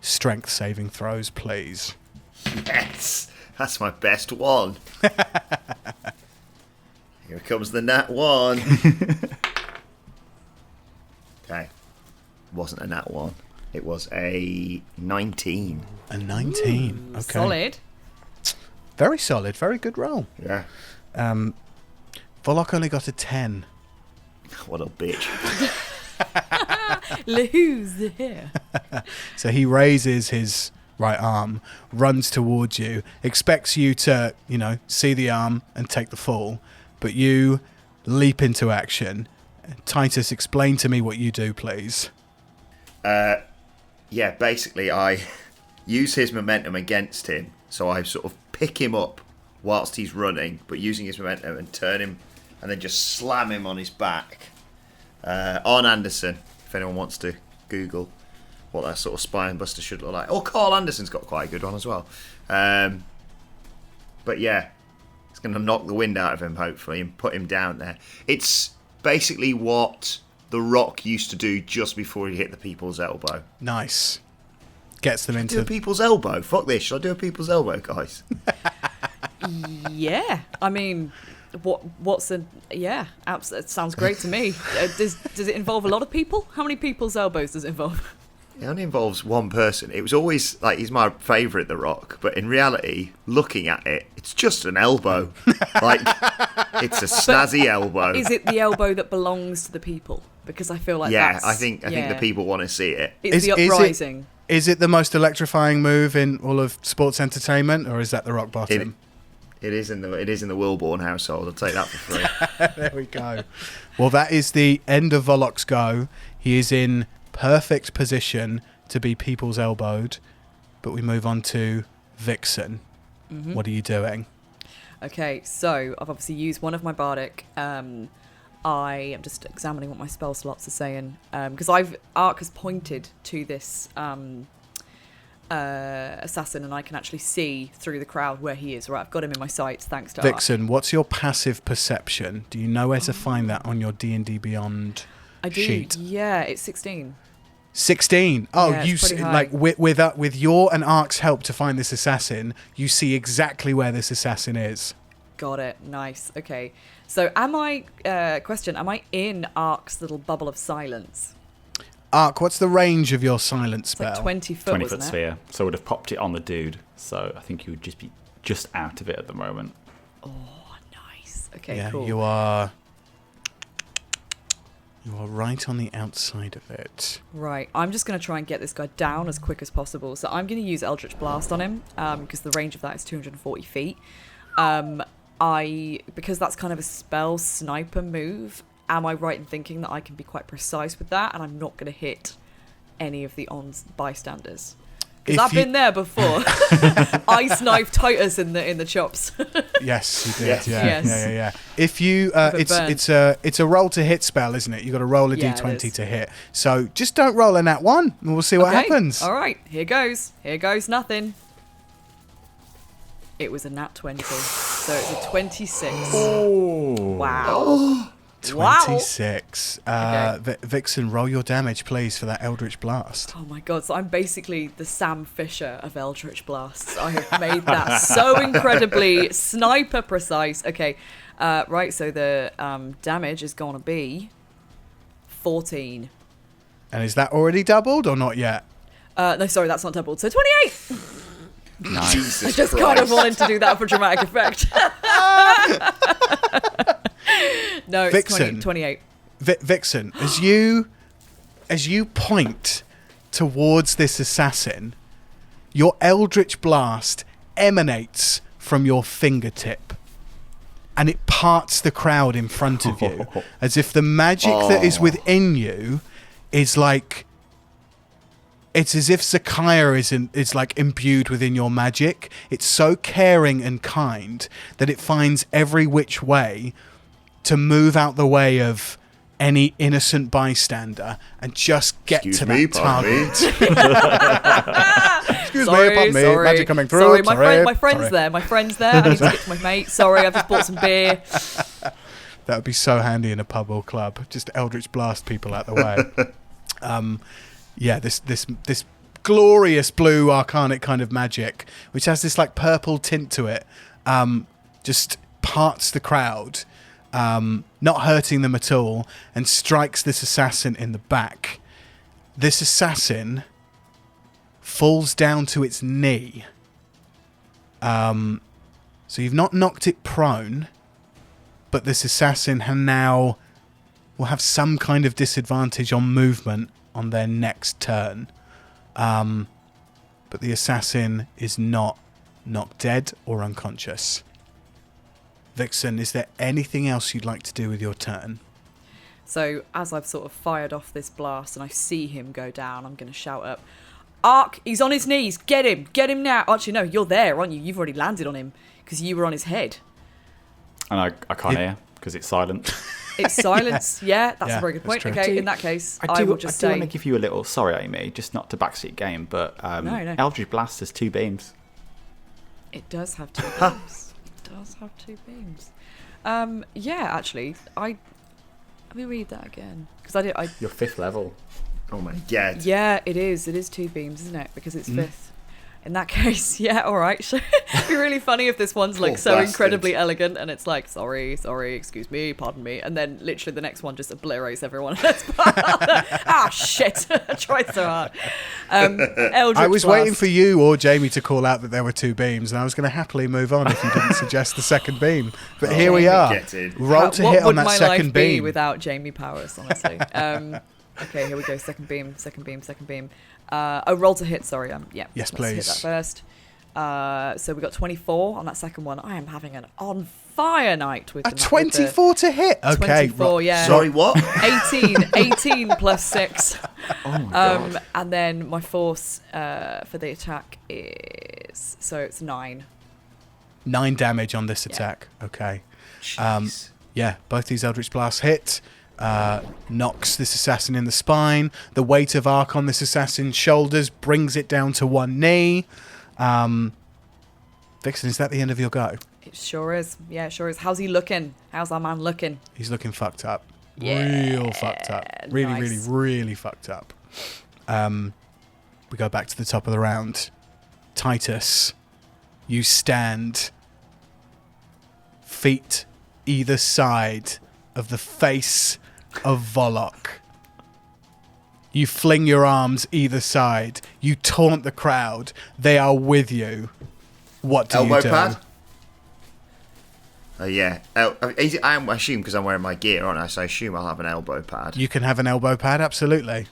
strength saving throws, please. Yes, that's my best one. Here comes the nat 1. Okay. Wasn't a nat 1. It was a 19. A 19. Okay. Solid. Very solid. Very good roll. Yeah. Volok only got a 10. What a bitch. Who's here? So he raises his right arm, runs towards you, expects you to, see the arm and take the fall, but you leap into action. Titus, explain to me what you do, please. Yeah, basically I use his momentum against him, so I sort of pick him up whilst he's running, but using his momentum and turn him and then just slam him on his back. On Anderson, if anyone wants to Google what that sort of spine buster should look like. Or Carl Anderson's got quite a good one as well. But yeah, it's going to knock the wind out of him, hopefully, and put him down there. It's basically what The Rock used to do just before he hit the people's elbow. Nice. Gets them Do a into... people's elbow? Fuck this. Should I do a people's elbow, guys? Yeah. I mean, what's a... Yeah, absolutely. It sounds great to me. Does it involve a lot of people? How many people's elbows does it involve? It only involves one person. It was always like he's my favourite, The Rock, but in reality, looking at it, it's just an elbow. Like it's a snazzy elbow. Is it the elbow that belongs to the people? Because I feel like that's... I think the people want to see it. It's the uprising. Is it the most electrifying move in all of sports entertainment, or is that the rock bottom? It is in the Wilborn household. I'll take that for free. There we go. Well, that is the end of Volok's go. He is in perfect position to be people's elbowed, but we move on to Vixen. Mm-hmm. What are you doing? Okay, so I've obviously used one of my bardic. I am just examining what my spell slots are saying, because Aark has pointed to this assassin, and I can actually see through the crowd where he is. Right, I've got him in my sights thanks to Aark. Vixen, what's your passive perception? Do you know where to find that on your D&D Beyond sheet? Yeah, it's 16. 16. Oh, Yeah, you it's pretty see, high. like with your and Ark's help to find this assassin, you see exactly where this assassin is. Got it. Nice. Okay. So am I in Ark's little bubble of silence? Ark, what's the range of your silent It's spell? like 20 foot, 20 wasn't foot it? sphere. So I would have popped it on the dude. So I think you would just be just out of it at the moment. Oh, nice. Okay, Yeah, cool. you are right on the outside of it. Right, I'm just going to try and get this guy down as quick as possible. So I'm going to use Eldritch Blast on him, because the range of that is 240 feet. Because that's kind of a spell sniper move, am I right in thinking that I can be quite precise with that, and I'm not going to hit any of the bystanders? Because I've been there before. Ice knife Titus in the chops. Yes, you did. Yes. Yeah. If you, it's a roll to hit spell, isn't it? You got to roll a d20 to hit. So just don't roll a nat 1, and we'll see what happens. All right, here goes. Here goes nothing. It was a nat 20, so it's a 26. Oh. Wow. 26. Vixen, roll your damage, please, for that Eldritch Blast. Oh my god, so I'm basically the Sam Fisher of Eldritch Blasts. I have made that so incredibly sniper precise. Okay, right, so the damage is going to be 14. And is that already doubled or not yet? No, sorry, that's not doubled. So 28! Nice. Jesus I just Christ. kind of wanted to do that for dramatic effect. No, it's Vixen. 28. Vixen, as you point towards this assassin, your Eldritch Blast emanates from your fingertip, and it parts the crowd in front of you, as if the magic that is within you is like... It's as if Zakaya is like imbued within your magic. It's so caring and kind that it finds every which way to move out the way of any innocent bystander and just get to that target. Excuse me, pardon me. Magic coming through. Sorry, my friend's there. My friend's there. I need to get to my mate. Sorry, I've just bought some beer. That would be so handy in a pub or club. Just Eldritch Blast people out the way. Yeah, this glorious blue arcanic kind of magic, which has this like purple tint to it, just parts the crowd, not hurting them at all, and strikes this assassin in the back. This assassin falls down to its knee. So you've not knocked it prone, but this assassin will have some kind of disadvantage on movement on their next turn. But the assassin is not knocked dead or unconscious. Vixen, is there anything else you'd like to do with your turn? So as I've sort of fired off this blast and I see him go down, I'm going to shout up, Aark, he's on his knees. Get him now. Actually, no, you're there, aren't you? You've already landed on him because you were on his head. And I can't hear because it's silent. It's silence. Yeah, that's a very good point. true. Okay, in that case, I will just I do say... want to give you a little... Sorry, Amy, just not to backseat game, but No. Eldritch Blast has 2 beams. It does have 2 beams. It does have 2 beams. Yeah, actually, let me read that again. Because Your 5th level. Oh my god. Yeah, it is. It is 2 beams, isn't it? Because it's 5th. In that case, yeah, all right. It'd be really funny if this one's like so incredibly elegant and it's like, sorry, excuse me, pardon me. And then literally the next one just obliterates everyone. Shit. I tried so hard. Eldritch I was Blast. waiting for you or Jamie to call out that there were 2 beams, and I was going to happily move on if you didn't suggest the second beam. But here we are. Roll to hit on that second What would my life be beam. without Jamie Powers, honestly? Okay, here we go. Second beam. Roll to hit, sorry. Yes, let's please. hit that first. So we got 24 on that second one. I am having an on fire night with A 24 to hit? Okay. 24, yeah. Sorry, what? 18 plus 6. Oh my god. And then my force for the attack is... So it's 9. 9 damage on this attack. Okay. Yeah, both these Eldritch Blasts hit. Knocks this assassin in the spine. The weight of Aark on this assassin's shoulders brings it down to one knee. Vixen, is that the end of your go? It sure is. Yeah, it sure is. How's he looking? How's our man looking? He's looking fucked up. Yeah, Real fucked up. Really, nice. really fucked up. We go back to the top of the round. Titus, you stand feet either side of the face of Volok. You fling your arms either side. You taunt the crowd. They are with you. What do Elbow you do? pad? Yeah. I assume because I'm wearing my gear, aren't I? So I assume I'll have an elbow pad. You can have an elbow pad, absolutely.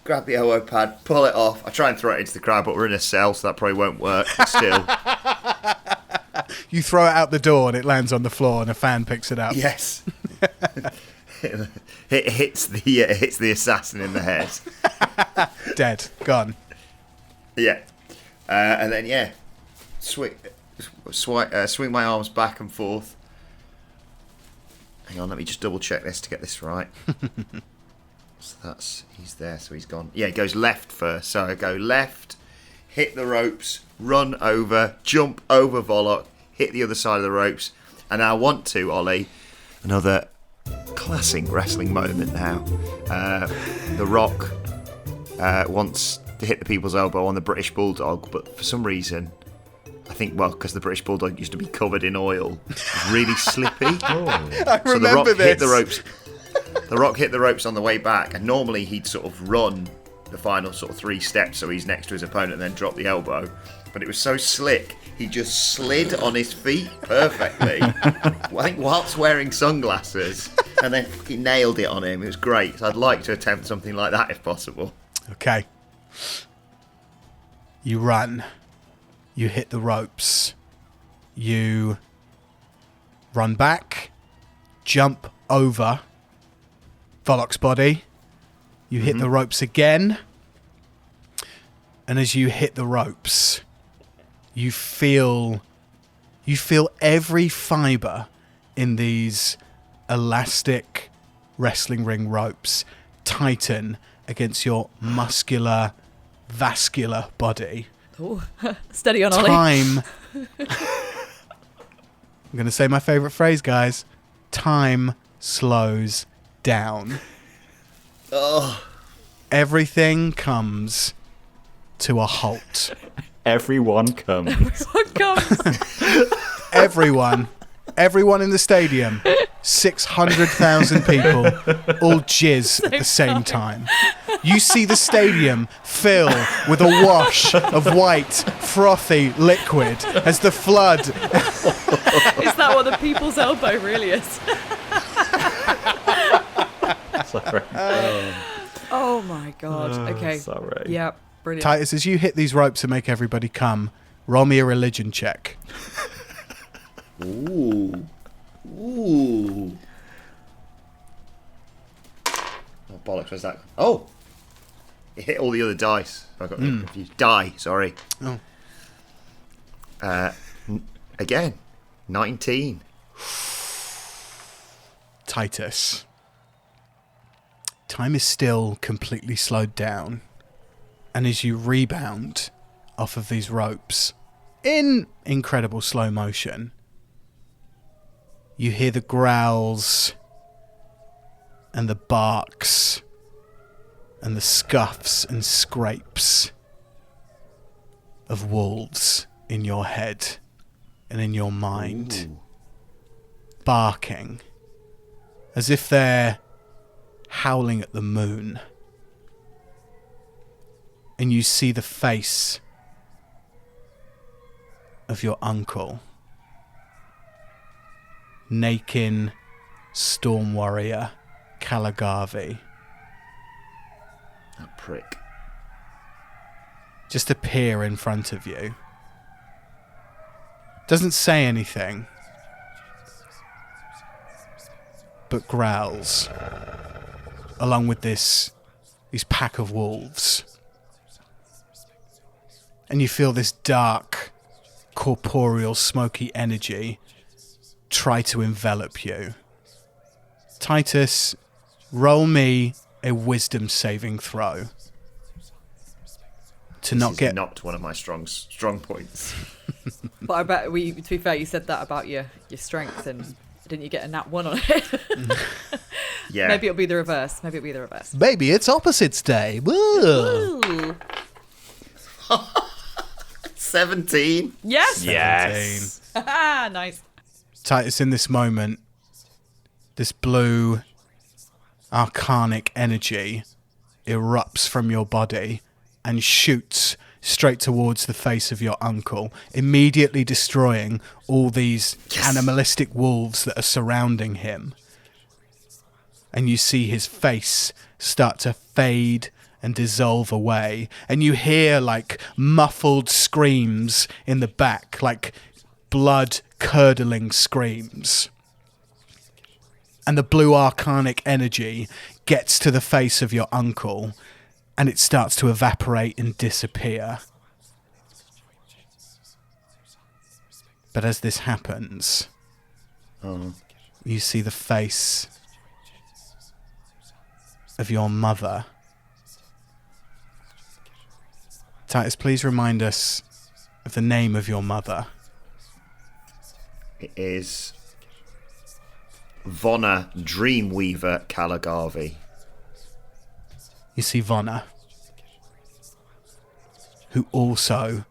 Grab the elbow pad, pull it off. I try and throw it into the crowd, but we're in a cell, so that probably won't work. But still. You throw it out the door and it lands on the floor and a fan picks it up. Yes. It hits the assassin in the head. Dead. Gone. Yeah. And then, swing my arms back and forth. Hang on, let me just double check this to get this right. So he's there, so he's gone. Yeah, he goes left first. So I go left, hit the ropes, run over, jump over Volok, hit the other side of the ropes. And I want to, Ollie, another classic wrestling moment now. The Rock wants to hit the people's elbow on the British Bulldog, but for some reason, I think, because the British Bulldog used to be covered in oil, it was really slippy. I So remember the Rock this. hit the ropes. The Rock hit the ropes on the way back, and normally he'd sort of run the final sort of 3 steps so he's next to his opponent and then drop the elbow. But it was so slick, he just slid on his feet perfectly. I think whilst wearing sunglasses, and then he nailed it on him. It was great. So I'd like to attempt something like that if possible. Okay. You run. You hit the ropes. You run back. Jump over Volok's body. You hit the ropes again. And as you hit the ropes, you feel every fiber in these elastic wrestling ring ropes tighten against your muscular, vascular body. Oh, steady on, Ollie. Time. I'm going to say my favourite phrase, guys. Time slows down. Oh. Everything comes to a halt. Everyone comes. What comes? Everyone in the stadium, 600,000 people, all jizz at the same time. You see the stadium fill with a wash of white, frothy liquid as the flood. Is that what the people's elbow really is? Sorry. Oh my god. Okay. Sorry. Yeah, brilliant. Titus, as you hit these ropes and make everybody come, roll me a religion check. Ooh. Ooh. Oh, bollocks, where's that? Oh! It hit all the other dice. I got confused. Die, sorry. Oh. Again, 19. Titus. Time is still completely slowed down. And as you rebound off of these ropes, in incredible slow motion, you hear the growls and the barks and the scuffs and scrapes of wolves in your head and in your mind. Ooh. Barking as if they're howling at the moon. And you see the face of your uncle, Nakin Storm Warrior Kalagavi, That prick. just appear in front of you. Doesn't say anything, but growls, along with these pack of wolves. And you feel this dark, corporeal, smoky energy try to envelop you. Titus, roll me a wisdom saving throw. To not get not one of my strong points. But I bet to be fair, you said that about your strength, and didn't you get a nat 1 on it? Yeah. Maybe it'll be the reverse. Maybe it's opposites day. Woo. Ooh. 17. Yes. Yes. Nice. Titus, in this moment, this blue arcanic energy erupts from your body and shoots straight towards the face of your uncle, immediately destroying all these animalistic wolves that are surrounding him. And you see his face start to fade and dissolve away, and you hear like muffled screams in the back, like blood curdling screams. And the blue arcanic energy gets to the face of your uncle, and it starts to evaporate and disappear. But as this happens, you see the face of your mother. Titus, please remind us of the name of your mother. It is Vonna Dreamweaver Caligarvey. You see Vonna, who also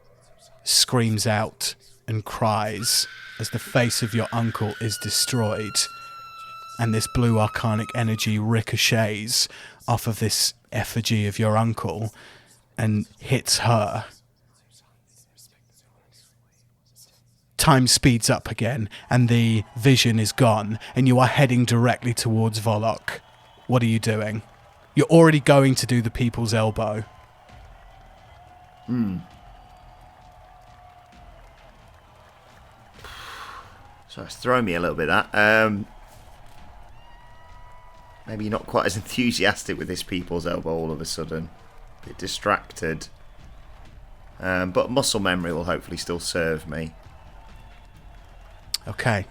screams out and cries as the face of your uncle is destroyed, and this blue arcanic energy ricochets off of this effigy of your uncle and hits her. Time speeds up again, and the vision is gone, and you are heading directly towards Volok. What are you doing? You're already going to do the people's elbow. So it's thrown me a little bit, that. Maybe you're not quite as enthusiastic with this people's elbow all of a sudden. A bit distracted. But muscle memory will hopefully still serve me. Okay.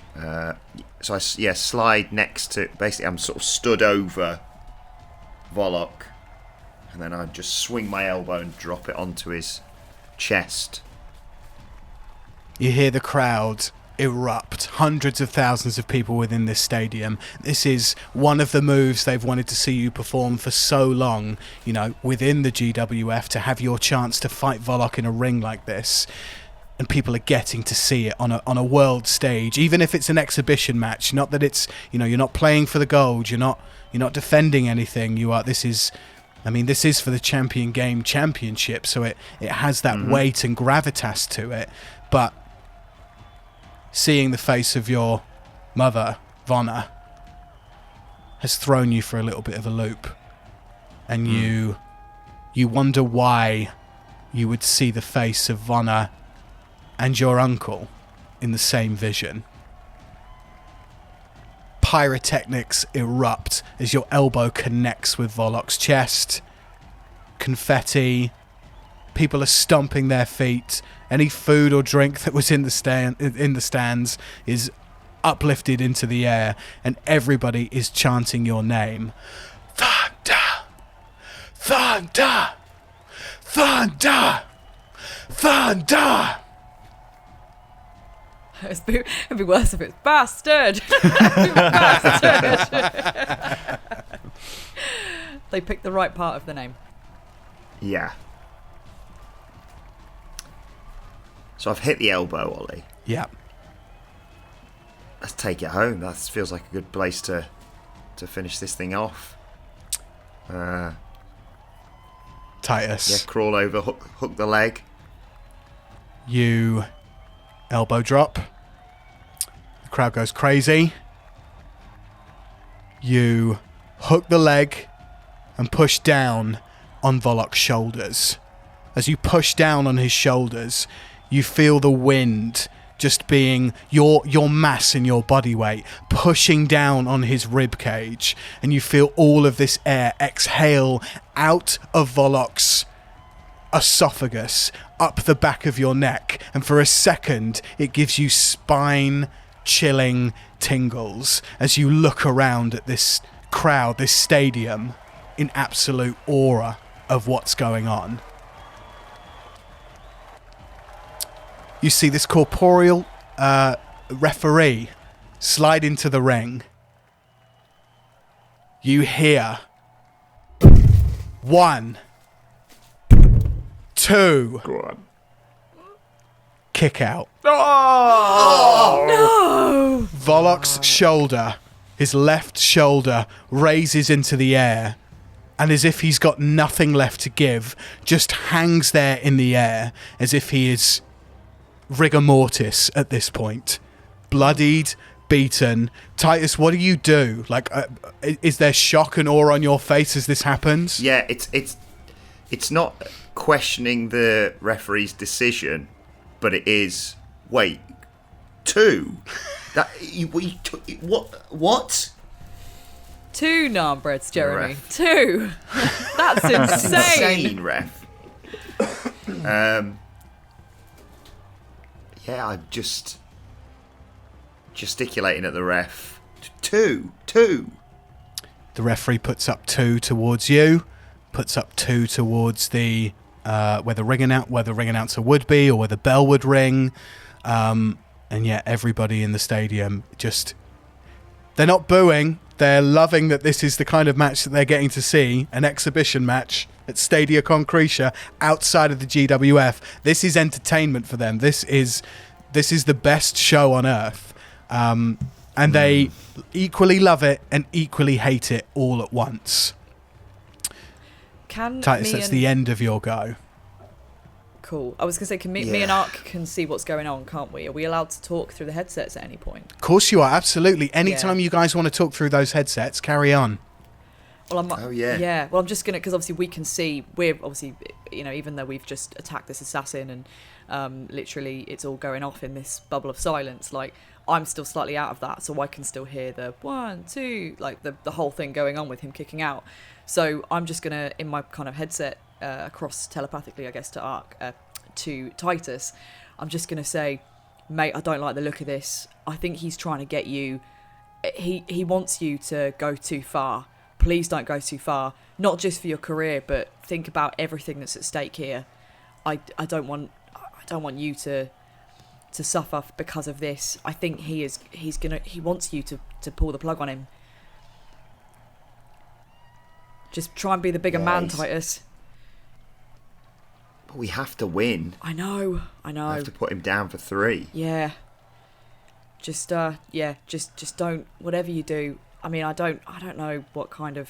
So I slide next to... Basically, I'm sort of stood over Volok. And then I just swing my elbow and drop it onto his chest. You hear the crowd erupt. Hundreds of thousands of people within this stadium. This is one of the moves they've wanted to see you perform for so long, you know, within the GWF, to have your chance to fight Volok in a ring like this. And people are getting to see it on a world stage, even if it's an exhibition match. Not that it's, you know, you're not playing for the gold, you're not defending anything. This is for the Champion Game Championship, so it has that weight and gravitas to it. But seeing the face of your mother, Vonna, has thrown you for a little bit of a loop. And you wonder why you would see the face of Vonna and your uncle in the same vision. Pyrotechnics erupt as your elbow connects with Volok's chest. Confetti. People are stomping their feet. Any food or drink that was in the stands is uplifted into the air, and everybody is chanting your name. Thunder! Thunder! Thunder! Thunder! It'd be worse if it's bastard. Bastard. They picked the right part of the name. Yeah. So I've hit the elbow, Ollie. Yeah. Let's take it home. That feels like a good place to finish this thing off. Titus. Yeah, crawl over, hook the leg. You elbow drop. The crowd goes crazy. You hook the leg and push down on Volok's shoulders. As you push down on his shoulders, you feel the wind just being your mass and your body weight pushing down on his rib cage, and you feel all of this air exhale out of Volok's esophagus up the back of your neck, and for a second it gives you spine chilling tingles as you look around at this crowd, this stadium, in absolute awe of what's going on. You see this corporeal referee slide into the ring. You hear 1, 2, Go on. kick out. Oh no! Volok's shoulder, his left shoulder, raises into the air, and as if he's got nothing left to give, just hangs there in the air as if he is rigor mortis at this point. Bloodied, beaten. Titus, what do you do? Like, is there shock and awe on your face as this happens? Yeah, it's not questioning the referee's decision, but it is. Wait, 2? What? 2 naan breads, Jeremy. Ref. 2. That's insane. Ref. Yeah, gesticulating at the ref. Two. The referee puts up 2 towards you, puts up 2 towards the where the ring announcer would be, or where the bell would ring, and yet everybody in the stadium they're not booing. They're loving that this is the kind of match that they're getting to see, an exhibition match at Stadia Concretia outside of the GWF. This is entertainment for them. This is the best show on earth. And they equally love it and equally hate it all at once. Titus, that's the end of your go. Cool. I was going to say, can me and Aark can see what's going on, can't we? Are we allowed to talk through the headsets at any point? Of course you are, absolutely. Anytime you guys want to talk through those headsets, carry on. Well, Well, I'm just going to, because obviously we can see, we're obviously, even though we've just attacked this assassin and literally it's all going off in this bubble of silence, like, I'm still slightly out of that, so I can still hear the 1, 2, like the whole thing going on with him kicking out. So I'm just going to, in my kind of headset, across telepathically, I guess, to Aark, to Titus, I'm just going to say, mate, I don't like the look of this. I think he's trying to get you. He wants you to go too far. Please don't go too far. Not just for your career, but think about everything that's at stake here. I don't want you to suffer because of this. I think he wants you to pull the plug on him. Just try and be the bigger man, Titus. But we have to win. I know. We have to put him down for 3. Yeah. Just don't, whatever you do. I mean, I don't know what kind of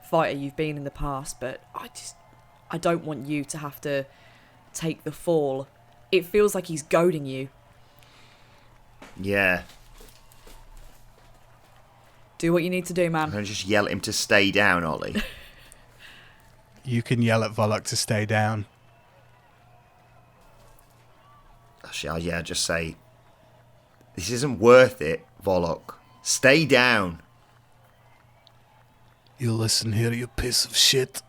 fighter you've been in the past, but I don't want you to have to take the fall. It feels like he's goading you. Yeah. Do what you need to do, man. I'm going to just yell at him to stay down, Ollie. You can yell at Volok to stay down. Actually, I'll just say, this isn't worth it, Volok. Stay down. You listen here, you piece of shit.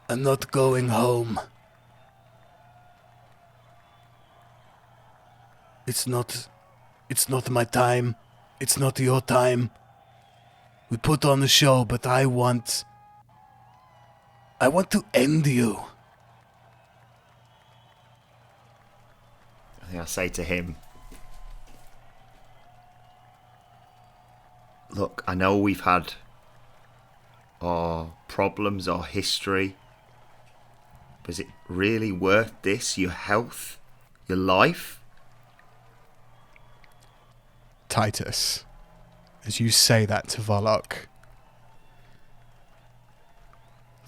I'm not going home. It's not my time. It's not your time. We put on the show, but I want to end you. I think I'll say to him, look, I know we've had our problems, our history, but is it really worth this? Your health? Your life? Titus, as you say that to Volok,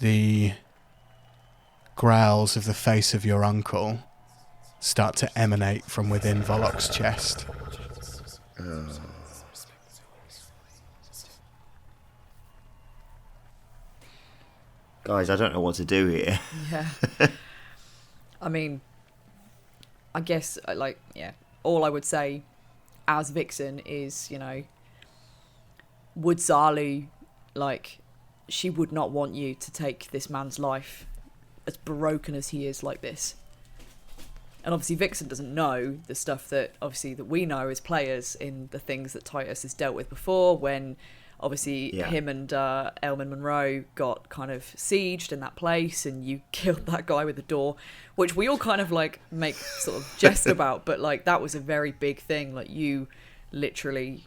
the growls of the face of your uncle start to emanate from within Volok's chest. Guys, I don't know what to do here. Yeah. I mean, I guess, all I would say as Vixen is, would Zalu, she would not want you to take this man's life, as broken as he is like this. And obviously Vixen doesn't know the stuff that we know as players in the things that Titus has dealt with before, when obviously him and Elman Monroe got kind of sieged in that place and you killed that guy with the door, which we all kind of make sort of jest about, but that was a very big thing. You literally,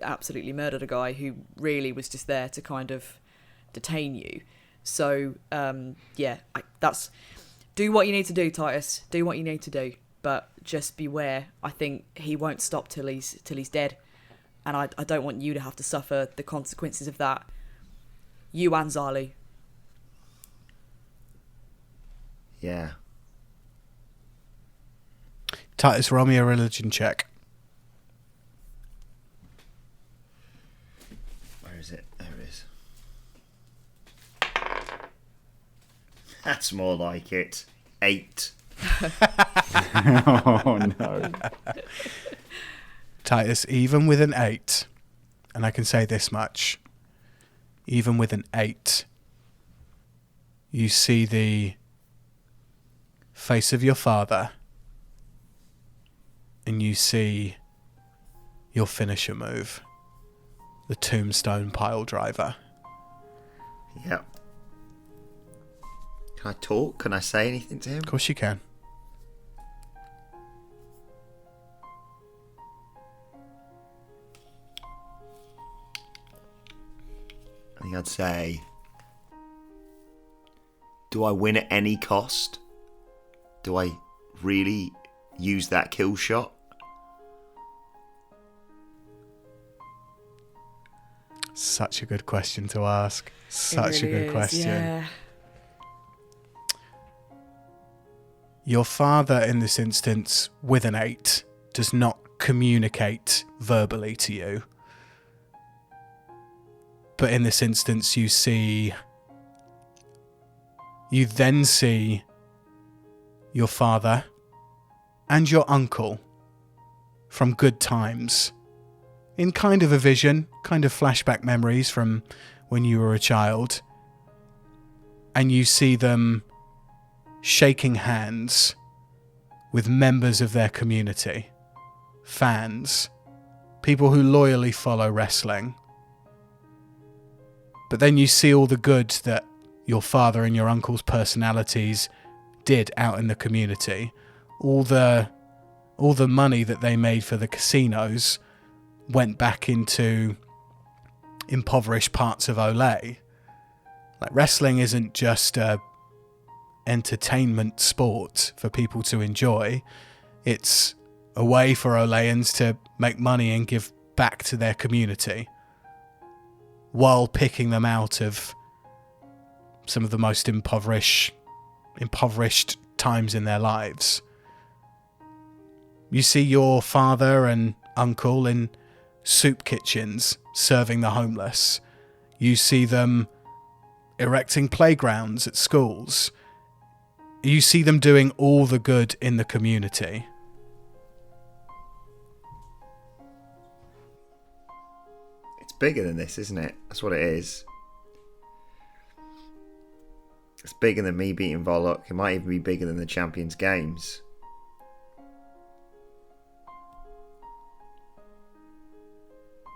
absolutely murdered a guy who really was just there to kind of detain you. So that's, do what you need to do, Titus. Do what you need to do, but just beware. I think he won't stop till he's dead. And I don't want you to have to suffer the consequences of that. You and Zalu. Yeah. Titus, roll me a religion check. Where is it? There it is. That's more like it. 8. Oh, no. Titus, even with an 8, and I can say this much, even with an 8, you see the face of your father, and you see your finisher move, the tombstone pile driver. Yep. Can I talk? Can I say anything to him? Of course you can. I think I'd say, do I win at any cost? Do I really use that kill shot? Such a good question to ask. Such a good question. Yeah. Your father, in this instance, with an 8, does not communicate verbally to you. But in this instance, you then see your father and your uncle from good times in kind of a vision, kind of flashback memories from when you were a child. And you see them shaking hands with members of their community, fans, people who loyally follow wrestling. But then you see all the good that your father and your uncle's personalities did out in the community. All the money that they made for the casinos went back into impoverished parts of Olay. Like, wrestling isn't just a entertainment sport for people to enjoy. It's a way for Olayans to make money and give back to their community, while picking them out of some of the most impoverished times in their lives. You see your father and uncle in soup kitchens serving the homeless. You see them erecting playgrounds at schools. You see them doing all the good in the community. It's bigger than this, isn't it? That's what it is. It's bigger than me beating Volok. It might even be bigger than the Champions Games.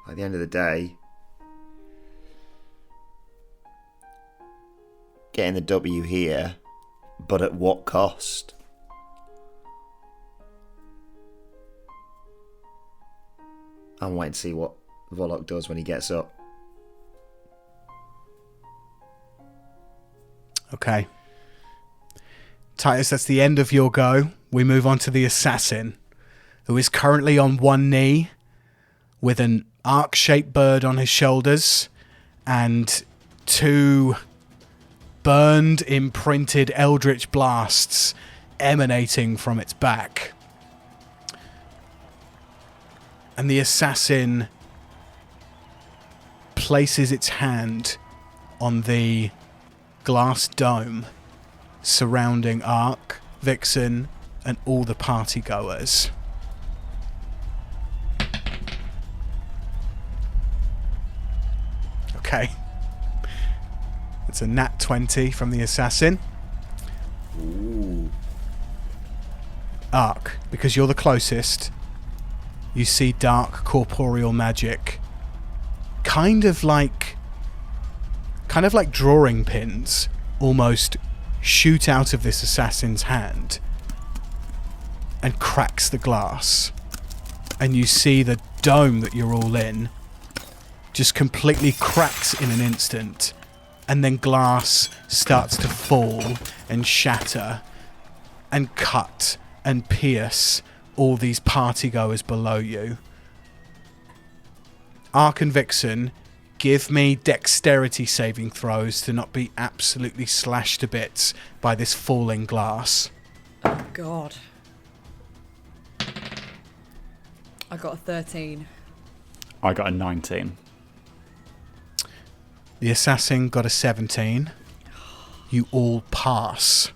At the end of the day, getting the W here, but at what cost? I'm waiting to see what Volok does when he gets up. Okay. Titus, that's the end of your go. We move on to the assassin, who is currently on one knee with an Aark-shaped bird on his shoulders and 2 burned, imprinted eldritch blasts emanating from its back. And the assassin places its hand on the glass dome surrounding Aark, Vixen, and all the partygoers. Okay. It's a nat 20 from the assassin. Ooh. Aark, because you're the closest, you see dark corporeal magic, kind of like drawing pins, almost shoot out of this assassin's hand and cracks the glass. And you see the dome that you're all in just completely cracks in an instant, and then glass starts to fall and shatter and cut and pierce all these partygoers below you. Aark and Vixen, give me dexterity saving throws to not be absolutely slashed to bits by this falling glass. Oh, God. I got a 13. I got a 19. The assassin got a 17. You all pass.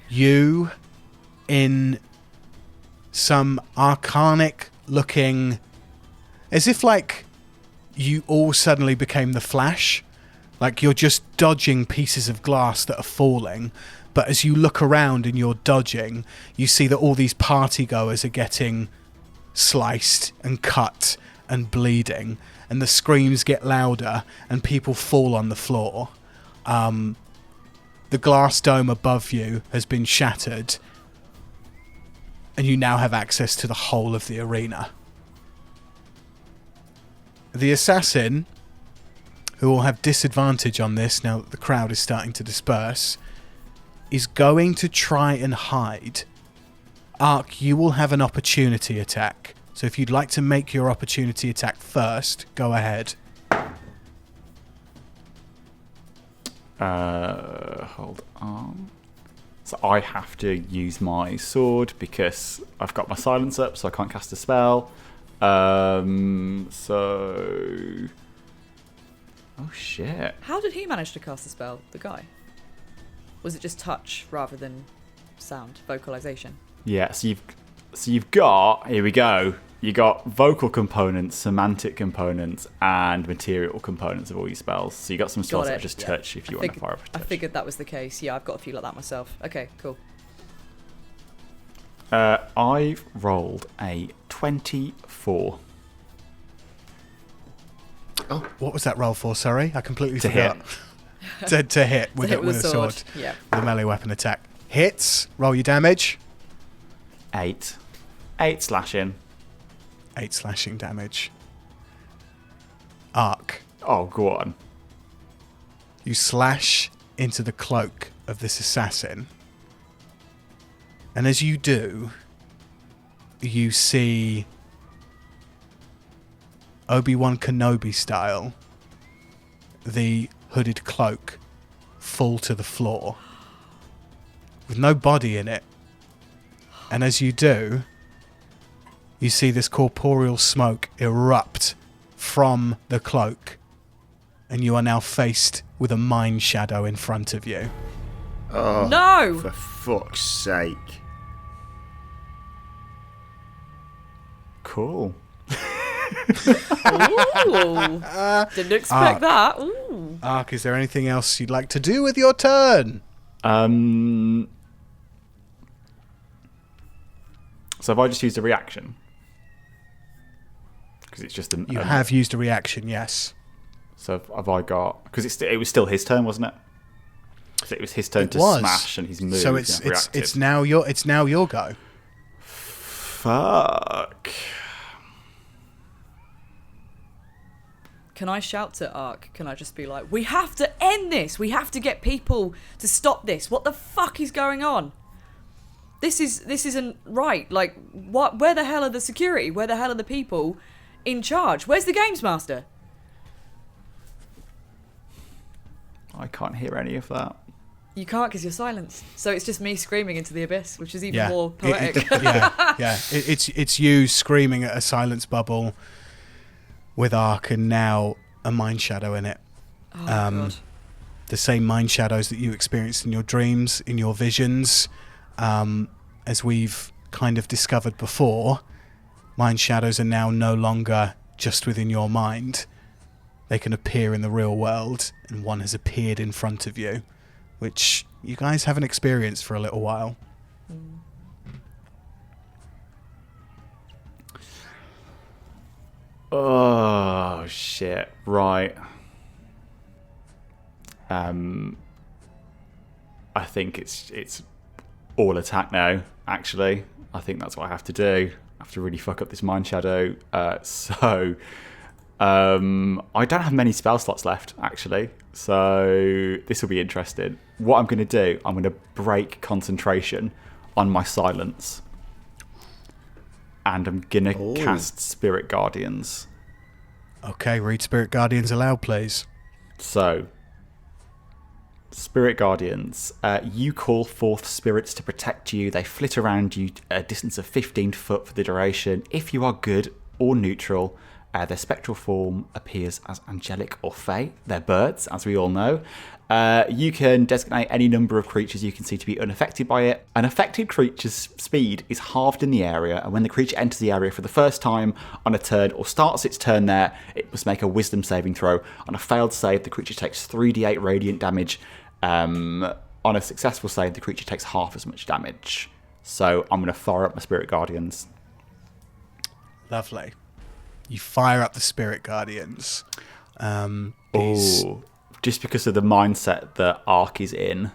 You, in some arcanic looking, as if like you all suddenly became the Flash. Like you're just dodging pieces of glass that are falling, But as you look around and you're dodging, you see that all these partygoers are getting sliced and cut and bleeding, and the screams get louder and people fall on the floor. The glass dome above you has been shattered, and you now have access to the whole of the arena. The assassin, who will have disadvantage on this now that the crowd is starting to disperse, is going to try and hide. Aark, you will have an opportunity attack. So if you'd like to make your opportunity attack first, go ahead. Hold on. So I have to use my sword because I've got my silence up, so I can't cast a spell. Oh shit. How did he manage to cast a spell, the guy? Was it just touch rather than sound, vocalization? Yeah, so you've got, here we go. You got vocal components, semantic components, and material components of all your spells. So you got some spells that just touch if you want to fire off a touch. I figured that was the case. Yeah, I've got a few like that myself. Okay, cool. I've rolled a 24. Oh, what was that roll for? Sorry, I completely To forgot. to hit with a sword. Yeah. With a melee weapon attack. Hits. Roll your damage. 8 slashing. 8 slashing damage. Aark. Oh, go on. You slash into the cloak of this assassin. And as you do, you see Obi-Wan Kenobi style, the hooded cloak fall to the floor with no body in it. And as you do, you see this corporeal smoke erupt from the cloak, and you are now faced with a mind shadow in front of you. Oh, no! For fuck's sake. Cool. Ooh. Didn't expect that. Ooh. Aark, is there anything else you'd like to do with your turn? So have I just used a reaction? Because it's just You have used a reaction, yes. So have I got? Because it was still his turn, wasn't it? So it was his turn to smash, and he's moved. So it's now your go. Fuck. Can I shout to Aark? Can I just be like, we have to end this. We have to get people to stop this. What the fuck is going on? This isn't right. Like, what? Where the hell are the security? Where the hell are the people in charge? Where's the games master? I can't hear any of that. You can't because you're silenced. So it's just me screaming into the abyss, which is even more poetic. It's you screaming at a silence bubble with Aark, and now a mind shadow in it. Oh, God. The same mind shadows that you experienced in your dreams, in your visions. As we've kind of discovered before, mind shadows are now no longer just within your mind. They can appear in the real world, and one has appeared in front of you, which you guys haven't experienced for a little while. Oh shit! Right. I think it's all attack now. Actually, I think that's what I have to do. I have to really fuck up this mind shadow. I don't have many spell slots left, actually, so this will be interesting. What I'm going to do, I'm going to break concentration on my silence, and I'm going to cast Spirit Guardians. Okay, read Spirit Guardians aloud, please. So, Spirit Guardians, you call forth spirits to protect you. They flit around you a distance of 15 foot for the duration. If you are good or neutral, their spectral form appears as angelic or fey. They're birds, as we all know. You can designate any number of creatures you can see to be unaffected by it. An affected creature's speed is halved in the area, and when the creature enters the area for the first time on a turn or starts its turn there, it must make a wisdom saving throw. On a failed save, the creature takes 3d8 radiant damage on On a successful save, the creature takes half as much damage. So I'm going to fire up my Spirit Guardians. Lovely. You fire up the Spirit Guardians. Just because of the mindset that Aark is in,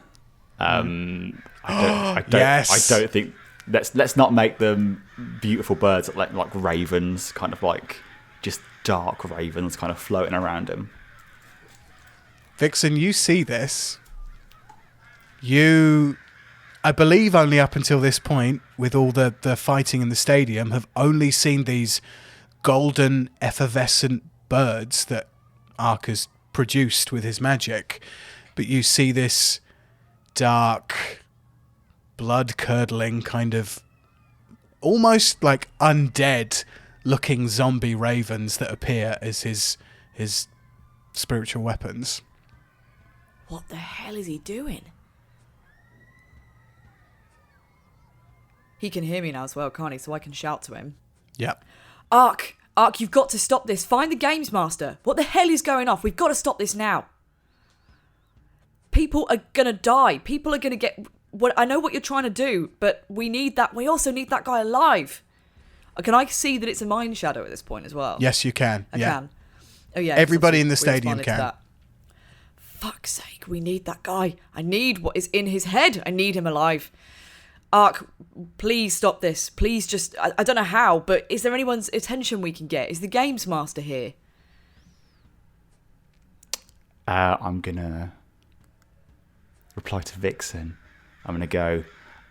I don't think let's not make them beautiful birds like ravens, kind of like just dark ravens, kind of floating around him. Vixen, you see this. You, I believe, only up until this point, with all the fighting in the stadium, have only seen these golden effervescent birds that Aark has produced with his magic. But you see this dark, blood-curdling, kind of almost like undead-looking zombie ravens that appear as his spiritual weapons. What the hell is he doing? He can hear me now as well, can't he? So I can shout to him. Yep. Aark, you've got to stop this. Find the games master. What the hell is going off? We've got to stop this now. People are going to die. People are going to get... I know what you're trying to do, but we need that. We also need that guy alive. Can I see that it's a mind shadow at this point as well? Yes, you can. I can. Oh, yeah. Everybody in the stadium can. That. Fuck's sake, we need that guy. I need what is in his head. I need him alive. Aark, please stop this. Please just... I don't know how, but is there anyone's attention we can get? Is the games master here? I'm going to reply to Vixen. I'm going to go,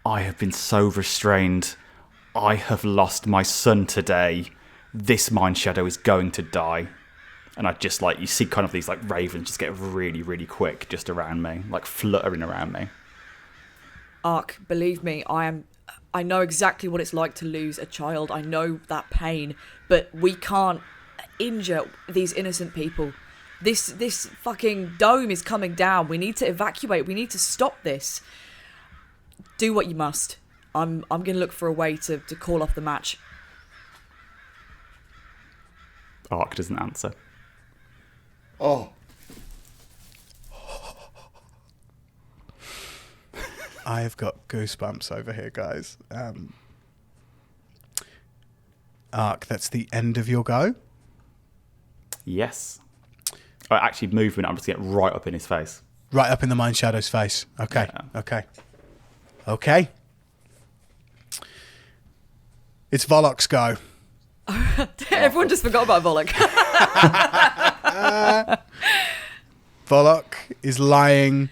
I have been so restrained. I have lost my son today. This mind shadow is going to die. And I just you see kind of these ravens just get really, really quick just around me, fluttering around me. Aark, believe me, I know exactly what it's like to lose a child. I know that pain, but we can't injure these innocent people. This fucking dome is coming down. We need to evacuate. We need to stop this. Do what you must. I'm going to look for a way to call off the match. Aark doesn't answer. Oh. I have got goosebumps over here, guys. Aark, that's the end of your go? Yes. Oh, actually, movement, I'm just getting right up in his face. Right up in the Mind Shadow's face. Okay, yeah. Okay. It's Volok's go. Everyone just forgot about Volok. Volok is lying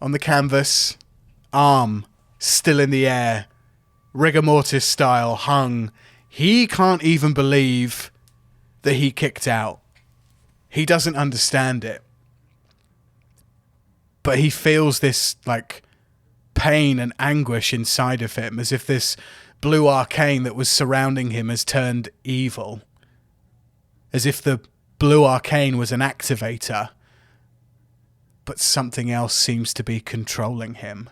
on the canvas, arm still in the air, rigor mortis style, hung. He can't even believe that he kicked out. He doesn't understand it. But he feels this pain and anguish inside of him, as if this blue arcane that was surrounding him has turned evil. As if the blue arcane was an activator, but something else seems to be controlling him.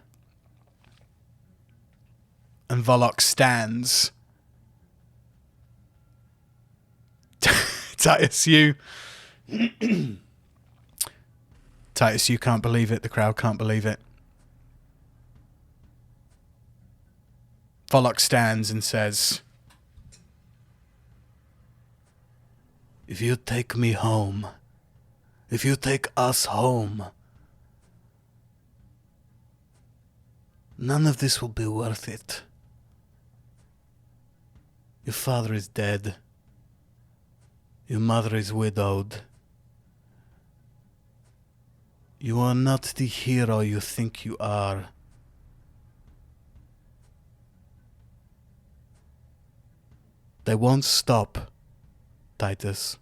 And Volok stands. Titus, you can't believe it. The crowd can't believe it. Volok stands and says, "If you take me home, if you take us home, none of this will be worth it. Your father is dead. Your mother is widowed. You are not the hero you think you are. They won't stop, Titus.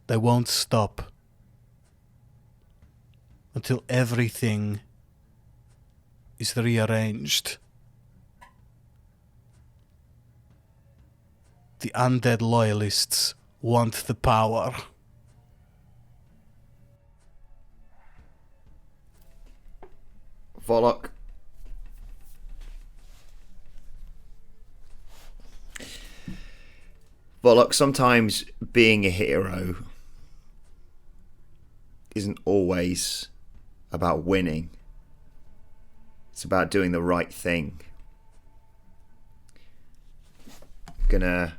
They won't stop until everything is rearranged. The undead loyalists want the power." Volok. Volok, sometimes being a hero isn't always about winning. It's about doing the right thing. I'm gonna...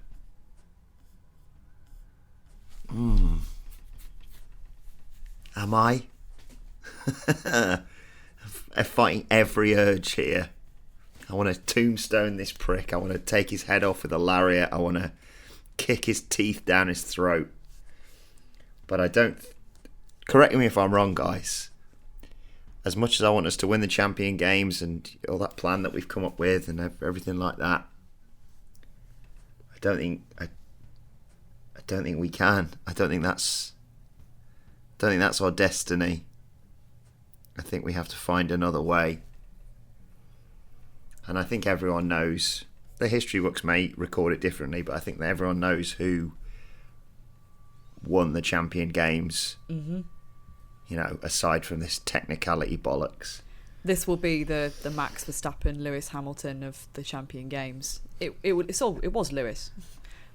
Am I? I'm fighting every urge here. I want to tombstone this prick. I want to take his head off with a lariat. I want to kick his teeth down his throat. But I don't... Correct me if I'm wrong, guys. As much as I want us to win the champion games and all that plan that we've come up with and everything like that, I don't think we can. I don't think that's our destiny. I think we have to find another way. And I think everyone knows. The history books may record it differently, but I think that everyone knows who won the champion games. Mm-hmm. You know, aside from this technicality bollocks. This will be the Max Verstappen, Lewis Hamilton of the champion games. It was Lewis,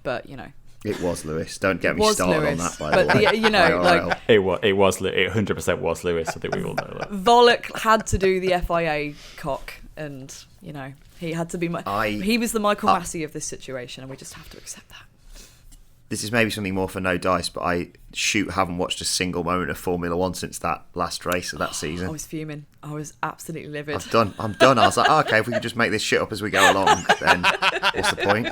but you know. It was Lewis. Don't get me started on that. By the way, you know, like it 100% was Lewis. I think we all know that. Volok had to do the FIA cock, and you know he had to be. He was the Michael Massey of this situation, and we just have to accept that. This is maybe something more for No Dice, but I haven't watched a single moment of Formula One since that last race of that season. I was fuming. I was absolutely livid. I'm done. I was like, okay, if we could just make this shit up as we go along, then what's the point?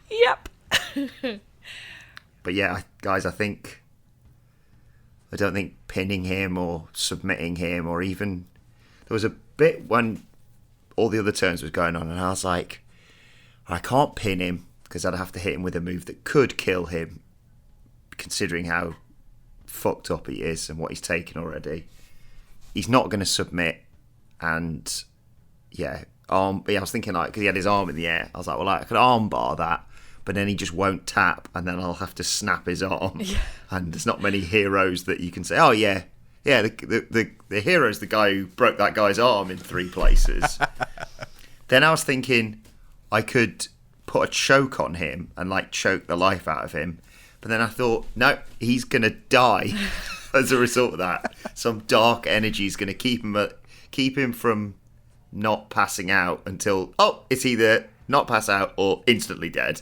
Yep. But yeah, guys, I don't think pinning him or submitting him, or even... There was a bit when all the other turns was going on, and I was like, I can't pin him, because I'd have to hit him with a move that could kill him, considering how fucked up he is and what he's taken already. He's not going to submit, and I was thinking, like, because he had his arm in the air, I was like, well, I could arm bar that, but then he just won't tap, and then I'll have to snap his arm. Yeah. And there's not many heroes that you can say, oh yeah, the hero's the guy who broke that guy's arm in 3 places. Then I was thinking I could put a choke on him and like choke the life out of him, but then I thought, no, he's gonna die as a result of that. Some dark energy is gonna keep him from not passing out until it's either not pass out or instantly dead.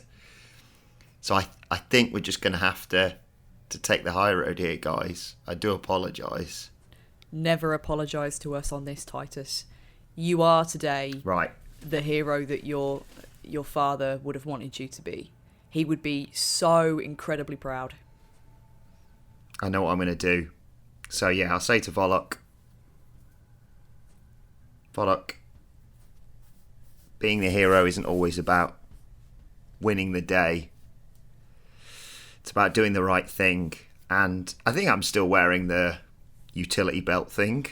So I think we're just gonna have to take the high road here, guys. I do apologise. Never apologise to us on this, Titus. You are today right the hero that your father would have wanted you to be. He would be so incredibly proud. I know what I'm going to do. So yeah, I'll say to Volok, being the hero isn't always about winning the day. It's about doing the right thing. And I think I'm still wearing the utility belt thing.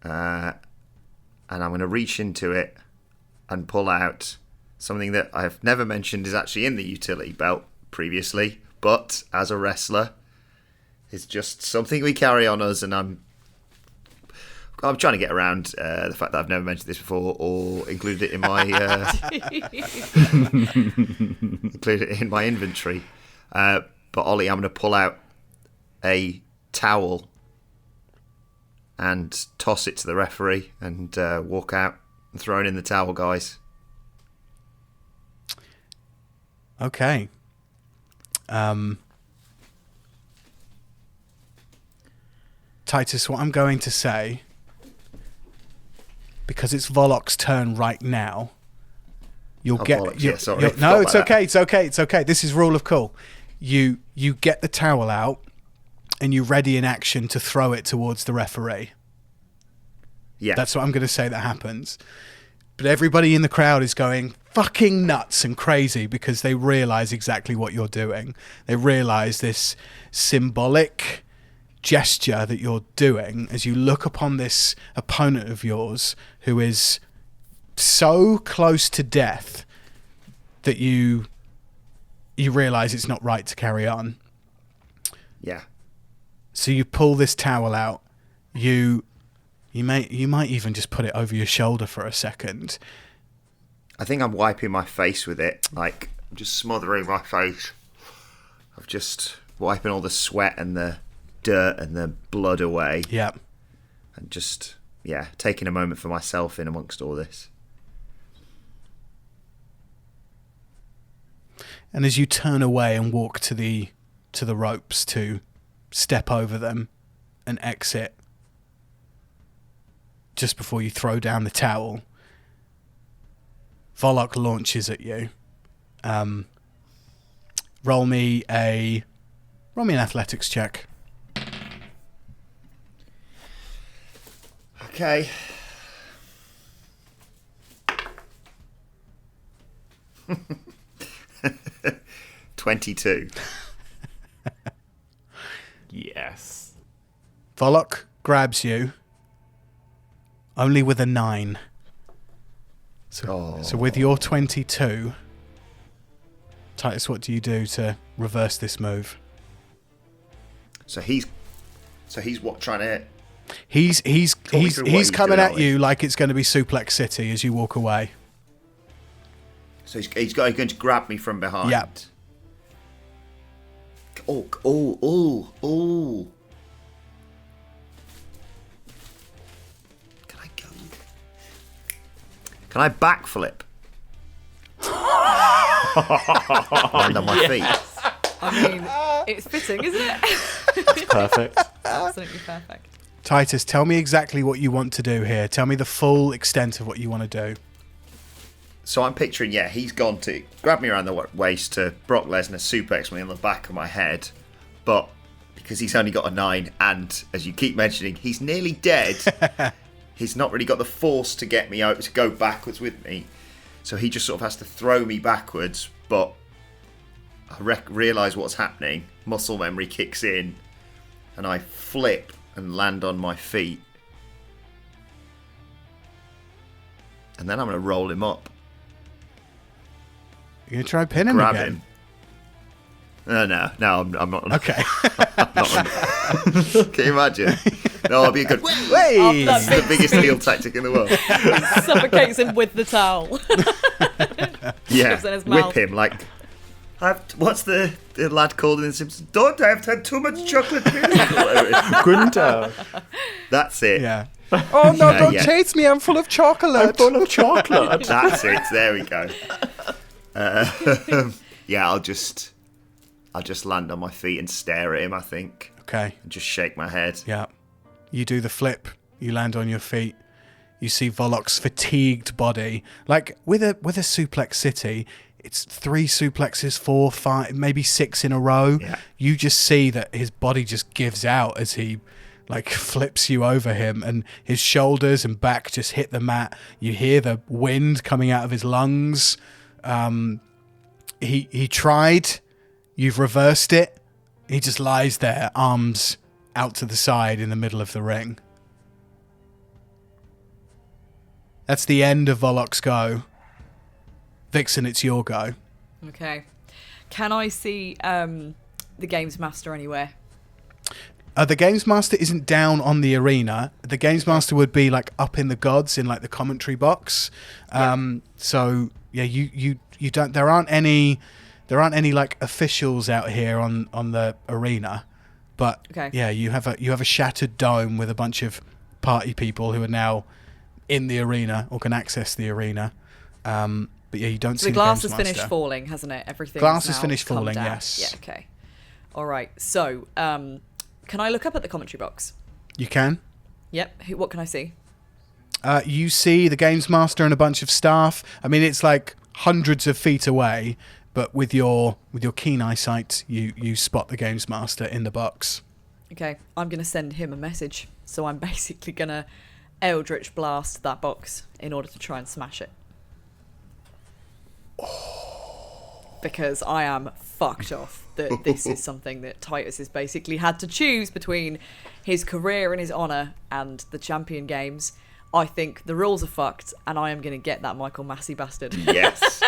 And I'm going to reach into it and pull out something that I've never mentioned is actually in the utility belt previously, but as a wrestler, it's just something we carry on us, and I'm trying to get around the fact that I've never mentioned this before or included it in my included it in my inventory. But Ollie, I'm going to pull out a towel and toss it to the referee and walk out and throw it in the towel, guys. Okay. Titus, what I'm going to say, because it's Volok's turn right now, you'll get... sorry. No, it's okay, it's okay. This is rule of cool. You get the towel out and you ready in action to throw it towards the referee. Yeah. That's what I'm going to say that happens. But everybody in the crowd is going fucking nuts and crazy because they realise exactly what you're doing. They realise this symbolic gesture that you're doing as you look upon this opponent of yours who is so close to death that you realise it's not right to carry on. Yeah. So you pull this towel out. You might even just put it over your shoulder for a second. I think I'm wiping my face with it. Like, I'm just smothering my face. I'm just wiping all the sweat and the dirt and the blood away. Yeah. And just, taking a moment for myself in amongst all this. And as you turn away and walk to the ropes to step over them and exit, just before you throw down the towel, Volok launches at you. Roll me an athletics check. Okay. $22. Yes. Volok grabs you, only with a 9. So with your 22, Titus, what do you do to reverse this move? So he's what, trying to... He's he's coming doing, at you like it's going to be Suplex City as you walk away. So he's going to grab me from behind. Yeah. Oh. Can I backflip? Land on my feet. I mean, it's fitting, isn't it? It's perfect. Absolutely perfect. Titus, tell me exactly what you want to do here. Tell me the full extent of what you want to do. So I'm picturing, he's gone to grab me around the waist to Brock Lesnar suplex me on the back of my head. But because he's only got a 9 and, as you keep mentioning, he's nearly dead, he's not really got the force to get me out to go backwards with me. So he just sort of has to throw me backwards. But I realise what's happening. Muscle memory kicks in. And I flip and land on my feet. And then I'm going to roll him up. You're going to try and pin him Grab again? him. No, I'm not. Okay. Can you imagine? No, I'll be a good... Hey! After that The biggest heel tactic in the world. Suffocates him with the towel. Shoves in his whip mouth. him like... what's the lad called in The Simpsons? Don't I have had too much chocolate milk? Gunter. That's it. Yeah. Oh no, don't yeah. chase me, I'm full of chocolate. I'm full of chocolate. That's it. There we go. I'll just land on my feet and stare at him, I think. Okay. And just shake my head. Yeah. You do the flip. You land on your feet. You see Volok's fatigued body. Like with a Suplex City, it's 3 suplexes, 4, 5, maybe 6 in a row. Yeah. You just see that his body just gives out as he like flips you over him, and his shoulders and back just hit the mat. You hear the wind coming out of his lungs. He tried. You've reversed it. He just lies there, arms out to the side in the middle of the ring. That's the end of Volok's go. Vixen, it's your go. Okay. Can I see the Games Master anywhere? The Games Master isn't down on the arena. The Games Master would be like up in the gods in like the commentary box. So yeah, you don't. There aren't any like officials out here on the arena. But Okay. yeah, you have a shattered dome with a bunch of party people who are now in the arena or can access the arena. But yeah, you don't see The glass the has Games finished Master. falling, hasn't it? Everything. Glass has finished falling, yes. Yeah. Okay. All right. So, can I look up at the commentary box? You can. Yep. What can I see? You see the Games Master and a bunch of staff. I mean, it's like hundreds of feet away, but with your keen eyesight, you spot the Games Master in the box. Okay. I'm going to send him a message. So I'm basically going to Eldritch Blast that box in order to try and smash it. Because I am fucked off that this is something that Titus has basically had to choose between his career and his honour and the Champion Games. I think the rules are fucked, and I am going to get that Michael Massey bastard. Yes.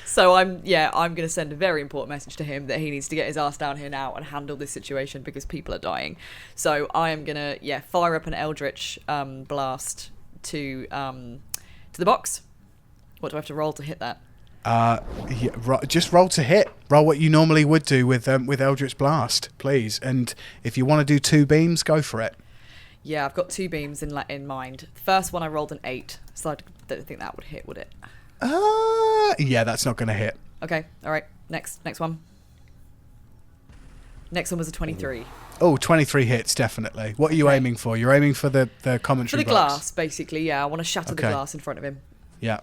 So I'm going to send a very important message to him that he needs to get his ass down here now and handle this situation because people are dying. So I am going to fire up an Eldritch Blast to the box. What do I have to roll to hit that? Just roll to hit. Roll what you normally would do with Eldritch Blast, please. And if you want to do 2 beams, go for it. Yeah, I've got 2 beams in mind. The first one I rolled an 8, so I don't think that would hit, would it? Yeah, that's not going to hit. Okay, all right. Next one. Next one was a 23. Oh, 23 hits, definitely. What are you aiming for? You're aiming for the commentary For the box. glass, basically, yeah. I want to shatter the glass in front of him. Yeah.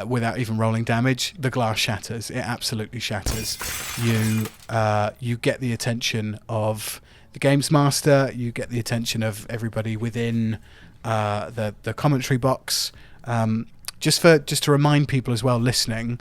Without even rolling damage, the glass shatters. It absolutely shatters. You get the attention of the games master. You get the attention of everybody within the commentary box. Just to remind people as well listening,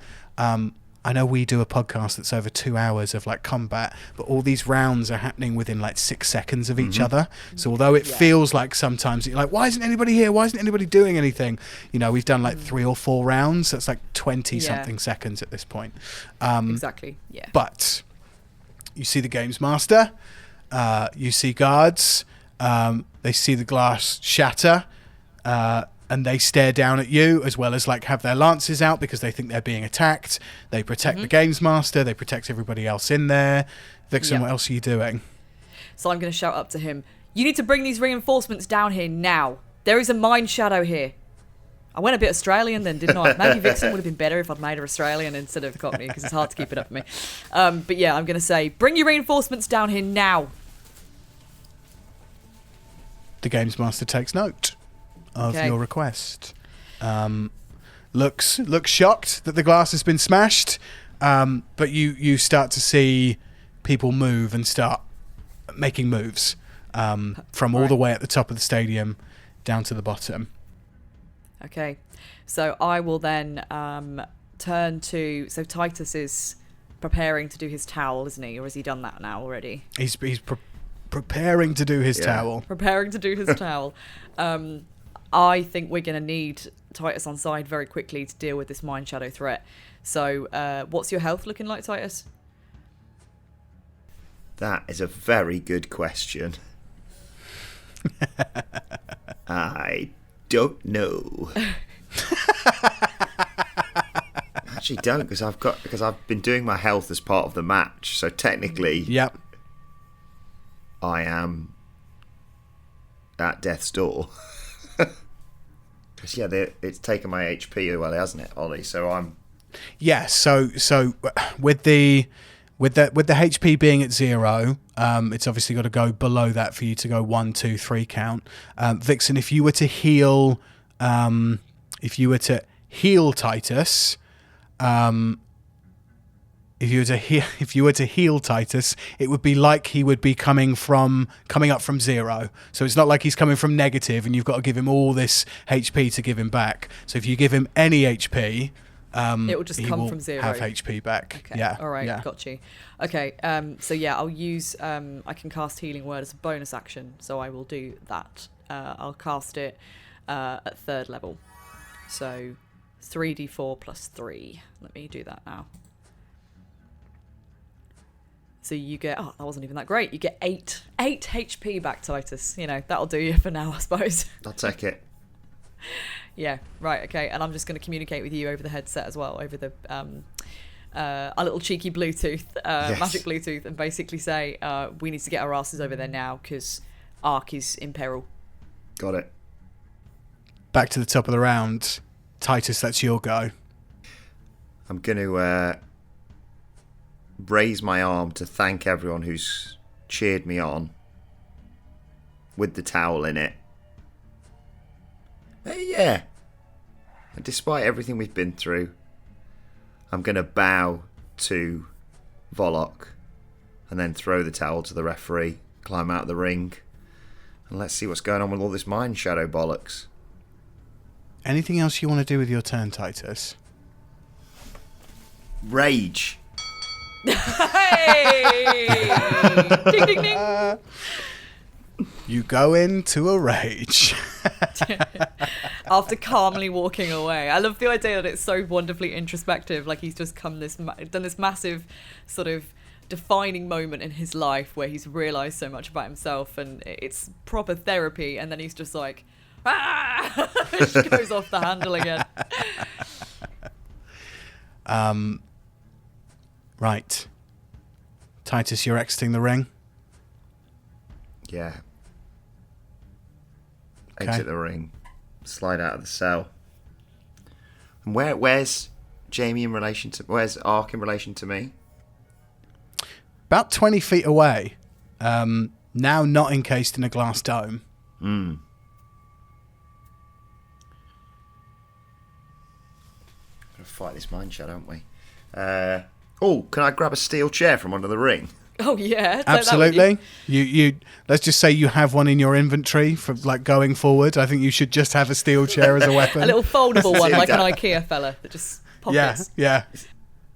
I know we do a podcast that's over 2 hours of like combat, but all these rounds are happening within like 6 seconds of each other. So although it feels like sometimes you're like, why isn't anybody here? Why isn't anybody doing anything? You know, we've done like 3 or 4 rounds. That's like 20 something seconds at this point. Exactly. Yeah. But you see the games master, you see guards, they see the glass shatter, and they stare down at you, as well as like have their lances out because they think they're being attacked. They protect the games master. They protect everybody else in there. Vixen, what else are you doing? So I'm going to shout up to him, you need to bring these reinforcements down here now. There is a mind shadow here. I went a bit Australian then, didn't I? Maybe Vixen would have been better if I'd made her Australian instead of Cockney, because it's hard to keep it up for me. But yeah, I'm going to say, bring your reinforcements down here now. The games master takes note of your request. Looks shocked that the glass has been smashed, but you start to see people move and start making moves from all the way at the top of the stadium down to the bottom. Okay, so I will then turn to... So Titus is preparing to do his towel, isn't he? Or has he done that now already? He's preparing to do his towel. Preparing to do his towel. I think we're going to need Titus on side very quickly to deal with this mind shadow threat. So what's your health looking like, Titus? That is a very good question. I don't know. Actually don't, because I've been doing my health as part of the match. So technically, I am at death's door. Because it's taken my HP away, hasn't it, Ollie? So I'm. Yeah. So with the HP being at 0, it's obviously got to go below that for you to go 1, 2, 3 count. Vixen, if you were to heal Titus, if you were to heal Titus, it would be like he would be coming up from 0. So it's not like he's coming from negative and you've got to give him all this HP to give him back. So if you give him any HP, it will just come from 0. Have HP back. Okay. Yeah. All right. Yeah. Got you. Okay. So yeah, I'll use. I can cast Healing Word as a bonus action, so I will do that. I'll cast it at 3rd level. So 3d4 plus 3. Let me do that now. So you get, that wasn't even that great. You get 8 HP back, Titus. You know, that'll do you for now, I suppose. I'll take it. Yeah, right, okay. And I'm just going to communicate with you over the headset as well, over the our little cheeky Bluetooth, magic Bluetooth, and basically say, we need to get our asses over there now because Aark is in peril. Got it. Back to the top of the round. Titus, that's your go. I'm going to raise my arm to thank everyone who's cheered me on with the towel in it. Yeah. And despite everything we've been through, I'm going to bow to Volok and then throw the towel to the referee, climb out of the ring, and let's see what's going on with all this mind shadow bollocks. Anything else you want to do with your turn, Titus? Rage. Hey! Ding, ding, ding. You go into a rage. After calmly walking away. I love the idea that it's so wonderfully introspective. Like he's just done this massive sort of defining moment in his life where he's realised so much about himself and it's proper therapy, and then he's just like, ah! She goes off the handle again. Right. Titus, you're exiting the ring? Yeah. Okay. Exit the ring. Slide out of the cell. And where's Jamie in relation to... Where's Aark in relation to me? About 20 feet away. Now not encased in a glass dome. Gotta fight this mind shadow, haven't we? Can I grab a steel chair from under the ring? Oh yeah, take that with Absolutely. You let's just say you have one in your inventory for like going forward. I think you should just have a steel chair as a weapon. A little foldable one, like an IKEA fella that just pockets. Yeah.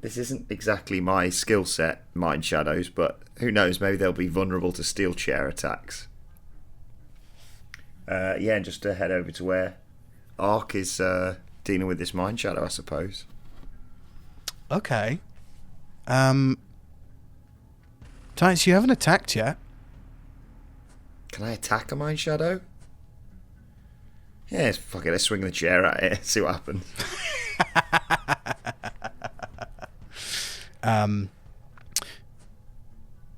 This isn't exactly my skill set, mind shadows, but who knows? Maybe they'll be vulnerable to steel chair attacks. And just to head over to where Aark is dealing with this mind shadow, I suppose. Okay. Titus, you haven't attacked yet. Can I attack a mind shadow? Yeah, fuck it. Let's swing the chair at it. See what happens.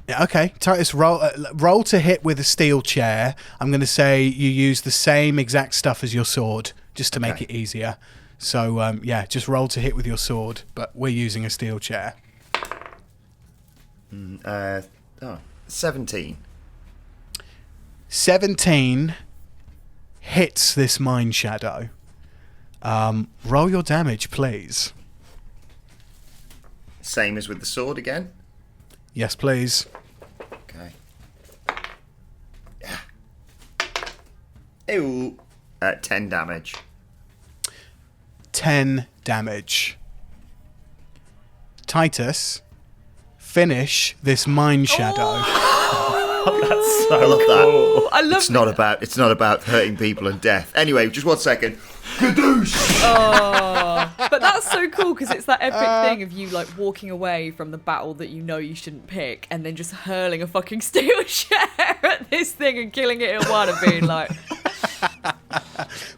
Yeah, okay, Titus, roll to hit with a steel chair. I'm going to say you use the same exact stuff as your sword, just to make it easier. So, just roll to hit with your sword, but we're using a steel chair. 17. 17 hits this mind shadow. Roll your damage, please. Same as with the sword again? Yes, please. Okay. Yeah. Ew. 10 damage. 10 damage. Titus, finish this mind shadow. That's so I love cool. that. I love It's not about hurting people and death. Anyway, just 1 second. Kadoosh! Oh, but that's so cool because it's that epic thing of you like walking away from the battle that you know you shouldn't pick and then just hurling a fucking steel chair at this thing and killing it in one and being like...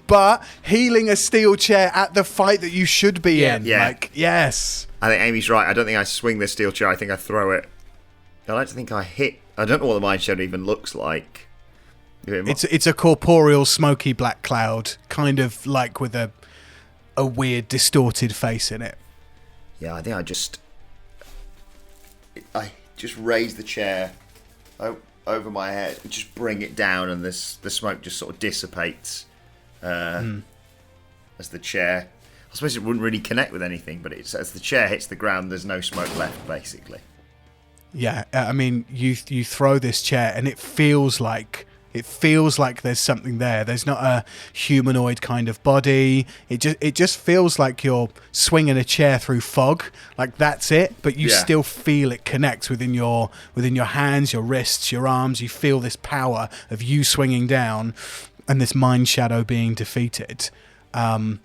But healing a steel chair at the fight that you should be in. Yeah. Like, yes. I think Amy's right. I don't think I swing the steel chair. I think I throw it. I like to think I hit. I don't know what the mind shadow even looks like. It's a corporeal smoky black cloud, kind of like with a weird distorted face in it. Yeah, I think I just raise the chair over my head and just bring it down, and the smoke just sort of dissipates as the chair. I suppose it wouldn't really connect with anything, but as the chair hits the ground, there's no smoke left, basically. Yeah, I mean, you throw this chair, and it feels like there's something there. There's not a humanoid kind of body. It just feels like you're swinging a chair through fog. Like that's it, but you still feel it connect within your hands, your wrists, your arms. You feel this power of you swinging down, and this mind shadow being defeated. As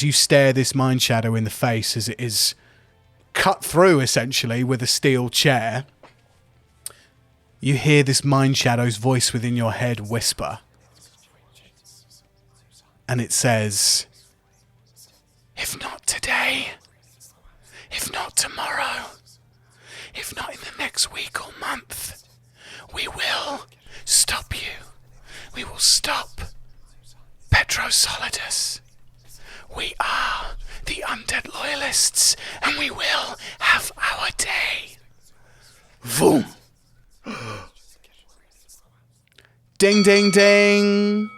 you stare this mind shadow in the face as it is cut through essentially with a steel chair, you hear this mind shadow's voice within your head whisper. And it says, if not today, if not tomorrow, if not in the next week or month, we will stop you. We will stop Petro Solidus. We are the undead loyalists, and we will have our day. Vroom. Ding, ding, ding.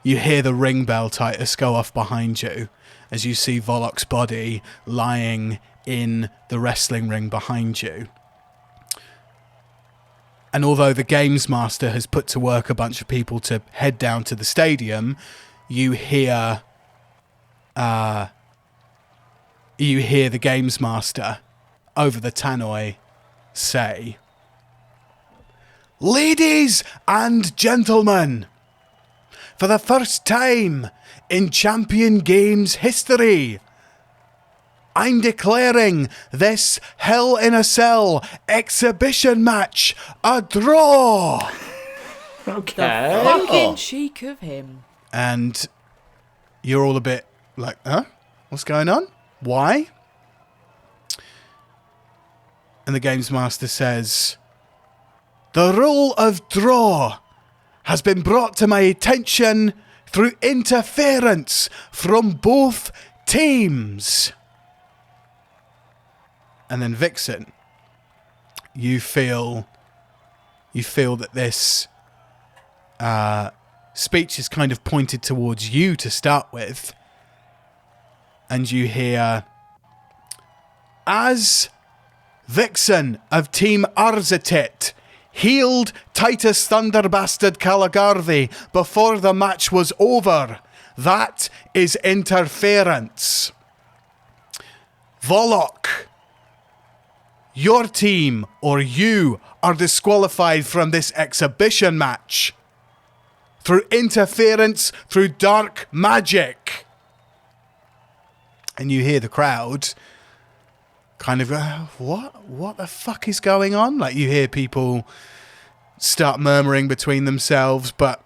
You hear the ring bell, Titus, go off behind you as you see Volok's body lying in the wrestling ring behind you. And although the games master has put to work a bunch of people to head down to the stadium, you hear the games master over the tannoy say, ladies and gentlemen, for the first time in Champion Games history, I'm declaring this Hell in a Cell exhibition match a draw. Okay. Fucking cheek of him. And you're all a bit like, huh? What's going on? Why? And the Games Master says, the rule of draw has been brought to my attention through interference from both teams. And then Vixen, you feel that this speech is kind of pointed towards you to start with. And you hear, as Vixen of Team Arzatit healed Titus Thunderbastard Calagarvi before the match was over, that is interference. Volok, your team or you are disqualified from this exhibition match through interference through dark magic. And you hear the crowd kind of go, what the fuck is going on? Like, you hear people start murmuring between themselves, but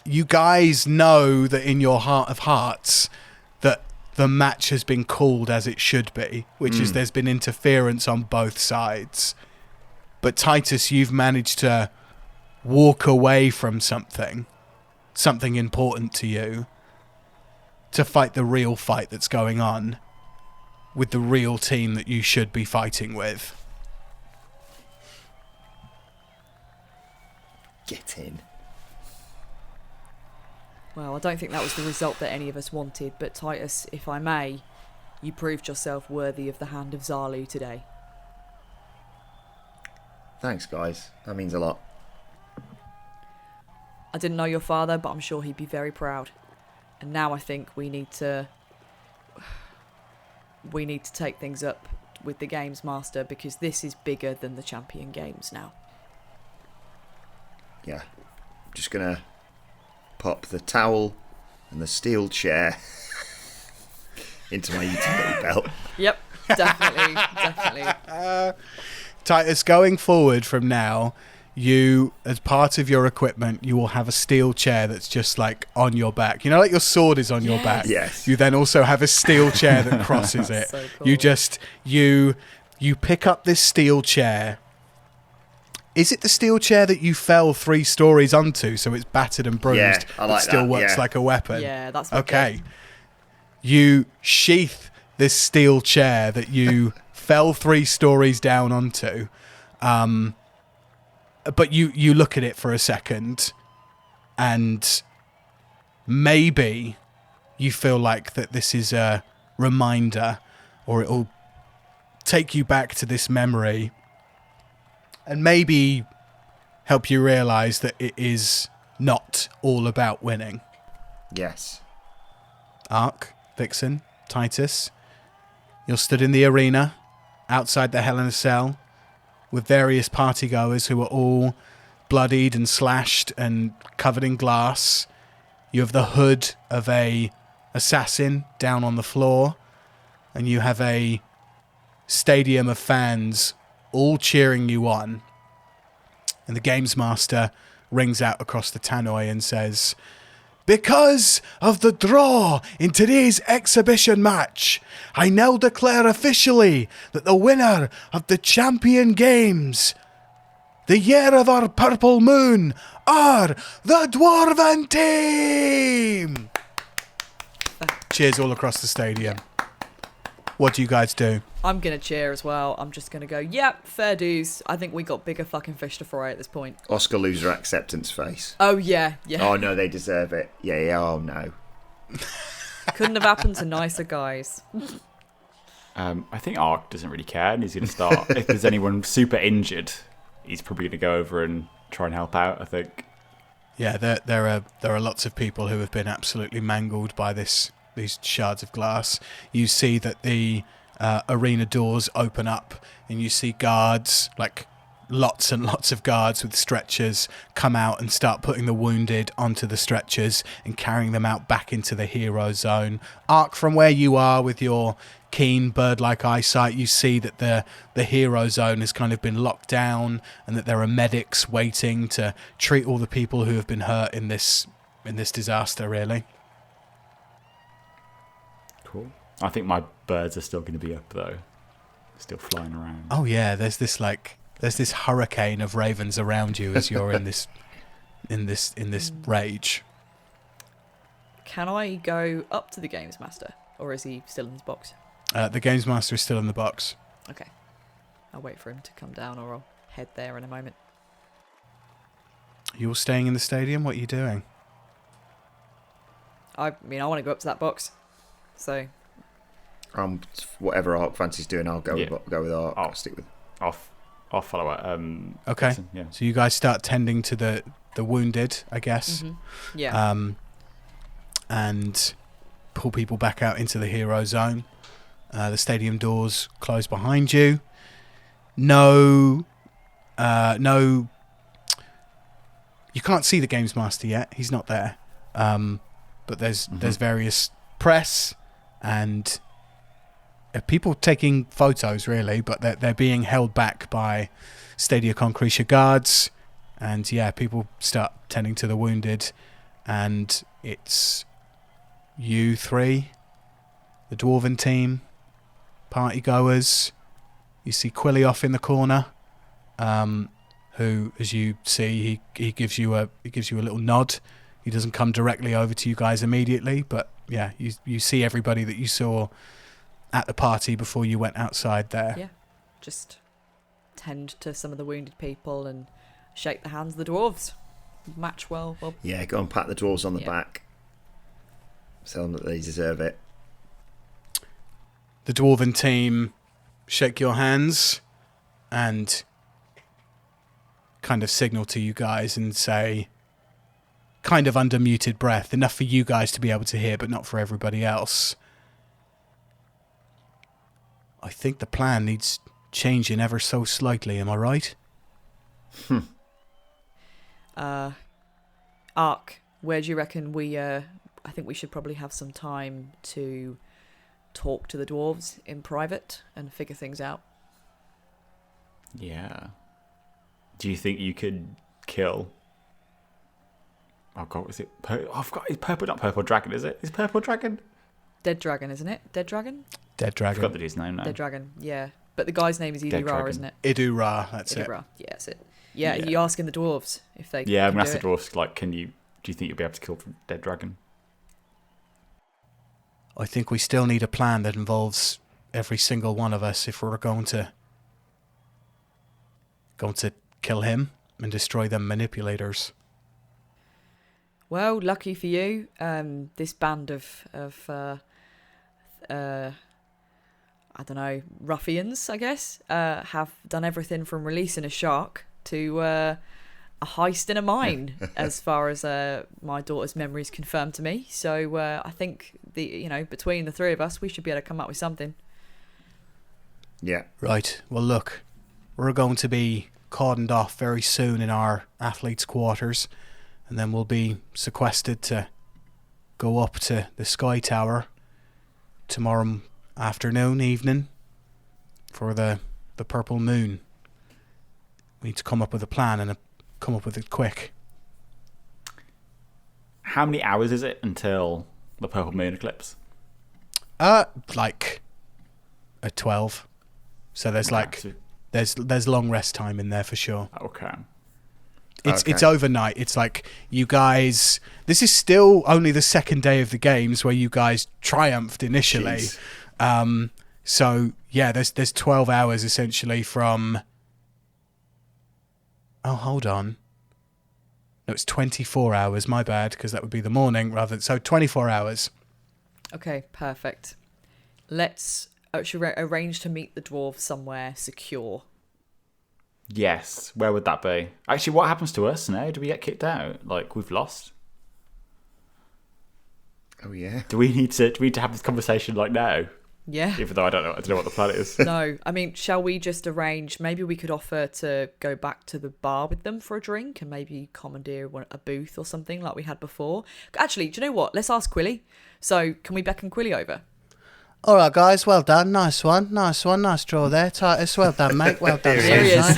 you guys know that in your heart of hearts that the match has been called as it should be, which is there's been interference on both sides. But Titus, you've managed to walk away from something important to you, to fight the real fight that's going on with the real team that you should be fighting with. Get in. Well, I don't think that was the result that any of us wanted, but Titus, if I may, you proved yourself worthy of the hand of Zalu today. Thanks, guys. That means a lot. I didn't know your father, but I'm sure he'd be very proud. And now I think we need to take things up with the Games Master, because this is bigger than the Champion Games now. Yeah. I'm just going to pop the towel and the steel chair into my utility belt. Yep, definitely. Titus, going forward from now, you, as part of your equipment, you will have a steel chair that's just like on your back. You know, like your sword is on your back. Yes. You then also have a steel chair that crosses it. So cool. You pick up this steel chair. Is it the steel chair that you fell 3 stories onto, so it's battered and bruised, Yeah, I like but still that, works yeah. like a weapon? Yeah, that's okay. You sheath this steel chair that you fell 3 stories down onto, but you look at it for a second, and maybe you feel like that this is a reminder, or it'll take you back to this memory and maybe help you realize that it is not all about winning. Yes. Aark, Vixen, Titus, you're stood in the arena outside the Hell in a Cell with various partygoers who are all bloodied and slashed and covered in glass. You have the hood of a assassin down on the floor, and you have a stadium of fans all cheering you on. And the Games Master rings out across the tannoy and says, because of the draw in today's exhibition match, I now declare officially that the winner of the Champion Games, the year of our purple moon, are the Dwarven team! Cheers all across the stadium. What do you guys do? I'm going to cheer as well. I'm just going to go, yep, fair dues. I think we got bigger fucking fish to fry at this point. Oscar loser acceptance face. Oh, yeah. Oh, no, they deserve it. Yeah, oh, no. Couldn't have happened to nicer guys. I think Aark doesn't really care, and he's going to start. If there's anyone super injured, he's probably going to go over and try and help out, I think. Yeah, there are lots of people who have been absolutely mangled by these shards of glass. You see that the arena doors open up, and you see guards, like lots and lots of guards with stretchers, come out and start putting the wounded onto the stretchers and carrying them out back into the hero zone. Aark, from where you are with your keen bird-like eyesight, you see that the hero zone has kind of been locked down, and that there are medics waiting to treat all the people who have been hurt in this disaster, really. I think my birds are still going to be up though, still flying around. Oh yeah, there's this hurricane of ravens around you as you're in this rage. Can I go up to the games master, or is he still in his box? The games master is still in the box. Okay, I'll wait for him to come down, or I'll head there in a moment. You're staying in the stadium? What are you doing? I mean, I want to go up to that box, so. Whatever Aark fancy's doing, I'll go with Aark. I'll stick with. I'll follow it. Okay. Vixen, yeah. So you guys start tending to the wounded, I guess. Mm-hmm. Yeah. And pull people back out into the hero zone. The stadium doors close behind you. No. You can't see the games master yet. He's not there. But there's various press and people taking photos, really, but they're being held back by Stadia Concretia guards. And yeah, people start tending to the wounded, and it's you three, the dwarven team, party goers. You see Quilly off in the corner, who, as you see, he gives you a little nod. He doesn't come directly over to you guys immediately, but yeah, you see everybody that you saw at the party before you went outside there. Yeah, just tend to some of the wounded people and shake the hands of the dwarves. Match well. Yeah, go and pat the dwarves on the back. Tell them that they deserve it. The dwarven team shake your hands and kind of signal to you guys and say, kind of under muted breath, enough for you guys to be able to hear, but not for everybody else. I think the plan needs changing ever so slightly, am I right? Aark, where do you reckon I think we should probably have some time to talk to the dwarves in private and figure things out. Yeah. Do you think you could kill... Oh god, is it... I've got... It's purple, not purple dragon, is it? Is purple dragon? Dead dragon, isn't it? Dead dragon? Dead dragon. I forgot the dude's name now. Dead dragon, yeah. But the guy's name is Idu Ra, isn't it? Idu Ra, that's Idu it. Ra. Yeah, that's it. Yeah, are you asking the dwarves if they Yeah, I'm can going to do ask the dwarves, like, do you think you'll be able to kill the dead dragon? I think we still need a plan that involves every single one of us if we're going to kill him and destroy them manipulators. Well, lucky for you, this band of I don't know, ruffians, I guess, have done everything from releasing a shark to a heist in a mine, as far as my daughter's memories confirmed to me. So I think between the three of us, we should be able to come up with something. Yeah. Right. Well, look, we're going to be cordoned off very soon in our athletes' quarters, and then we'll be sequestered to go up to the Sky Tower tomorrow evening for the purple moon. We need to come up with a plan and come up with it quick. How many hours is it until the purple moon eclipse? Like at 12. So there's there's long rest time in there for sure. Okay. It's overnight. It's like you guys. This is still only the second day of the games where you guys triumphed initially. So yeah, there's 12 hours essentially from. Oh, hold on. No, it's 24 hours. My bad, because that would be the morning rather. So 24 hours. Okay, perfect. Let's actually arrange to meet the dwarves somewhere secure. Yes. Where would that be? Actually, what happens to us now? Do we get kicked out? Like, we've lost? Oh, yeah. Do we need to have this conversation like now? Yeah. Even though I don't know what the plan is. No, I mean, shall we just arrange? Maybe we could offer to go back to the bar with them for a drink and maybe commandeer a booth or something like we had before. Actually, do you know what? Let's ask Quilly. So, can we beckon Quilly over? All right, guys. Well done. Nice one. Nice draw there, Titus. Well done, mate. Well done. There he is.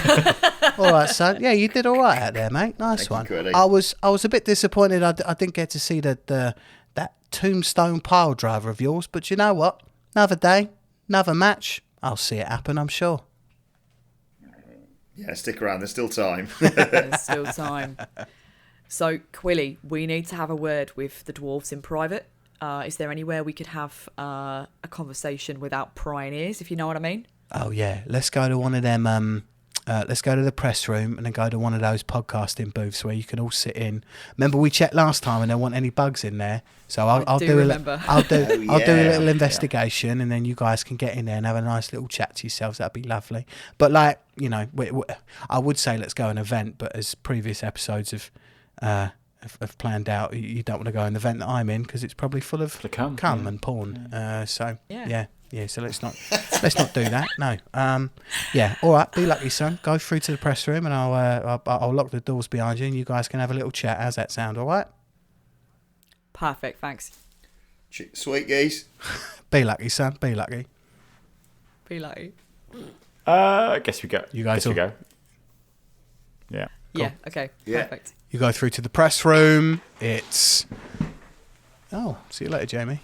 All right, son. Yeah, you did all right out there, mate. Nice one. I was a bit disappointed I didn't get to see that tombstone pile driver of yours, but you know what? another day, another match. I'll see it happen, I'm sure. Yeah, stick around. There's still time. There's still time. So, Quilly, we need to have a word with the dwarves in private. Is there anywhere we could have a conversation without prying ears, if you know what I mean? Oh, yeah. Let's go to one of them... let's go to the press room and then go to one of those podcasting booths where you can all sit in. Remember we checked last time and there weren't any bugs in there, so I'll do a little investigation and then you guys can get in there and have a nice little chat to yourselves. That'd be lovely. But like I would say let's go an event, but as previous episodes have planned out, you don't want to go in the event that I'm in because it's probably full of cum and porn. So let's not do that. No. All right. Be lucky, son. Go through to the press room, and I'll lock the doors behind you, and you guys can have a little chat. How's that sound? All right. Perfect. Thanks. Sweet geese. Be lucky, son. Be lucky. Be lucky. I guess we go. You guys we go. Yeah. Cool. Yeah. Okay. Yeah. Perfect. You go through to the press room. It's. Oh, see you later, Jamie.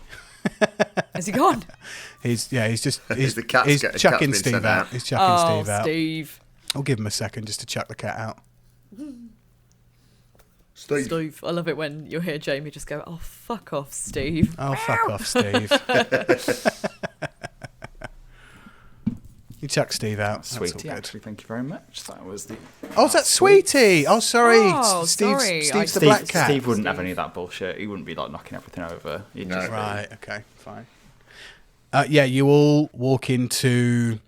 Has he gone? He's The cat's he's cat's chucking been Steve sent out. out. He's chucking Steve out. Steve. I'll give him a second just to chuck the cat out. Steve. I love it when you hear Jamie just go, "Oh, fuck off, Steve." Oh, fuck off, Steve. You chuck Steve out. Sweetie, actually, thank you very much. That was the... Oh, is that Sweetie? Oh, sorry. Oh, sorry. Steve's the black cat. Steve wouldn't have any of that bullshit. He wouldn't be like knocking everything over. Right, okay, fine. You all walk into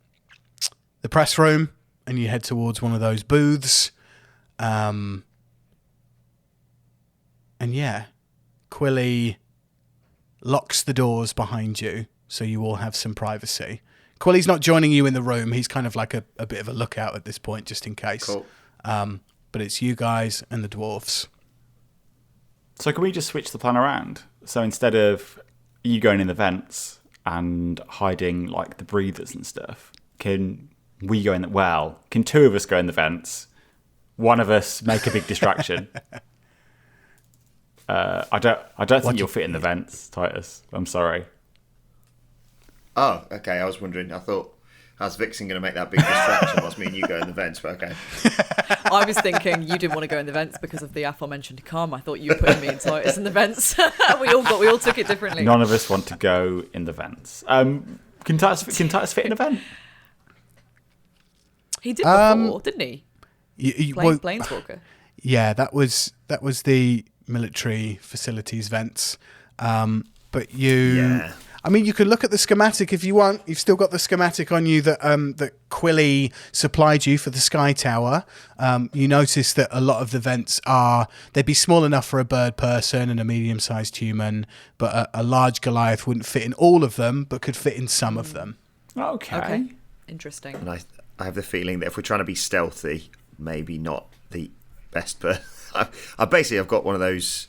the press room and you head towards one of those booths. And Quilly locks the doors behind you so you all have some privacy. Quilly's not joining you in the room. He's kind of like a bit of a lookout at this point, just in case. Cool. But it's you guys and the dwarfs. So can we just switch the plan around? So instead of you going in the vents and hiding like the breathers and stuff, can we go in can two of us go in the vents? One of us make a big distraction. I don't think you'll fit in the vents, Titus. I'm sorry. Oh, okay. I was wondering. I thought, how's Vixen going to make that big distraction whilst me and you go in the vents? But okay. I was thinking you didn't want to go in the vents because of the aforementioned calm. I thought you were putting me and Titus in the vents. we all took it differently. None of us want to go in the vents. Can Titus fit in a vent? He did before, didn't he? Planeswalker. Yeah, that was the military facilities vents. But you. Yeah. I mean, you could look at the schematic if you want. You've still got the schematic on you that Quilly supplied you for the Sky Tower. You notice that a lot of the vents they'd be small enough for a bird person and a medium-sized human, but a large Goliath wouldn't fit in all of them, but could fit in some of them. Okay. Interesting. And I have the feeling that if we're trying to be stealthy, maybe not the best. But I've got one of those.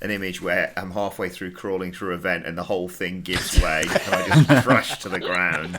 An image where I'm halfway through crawling through a vent and the whole thing gives way and I just crash to the ground.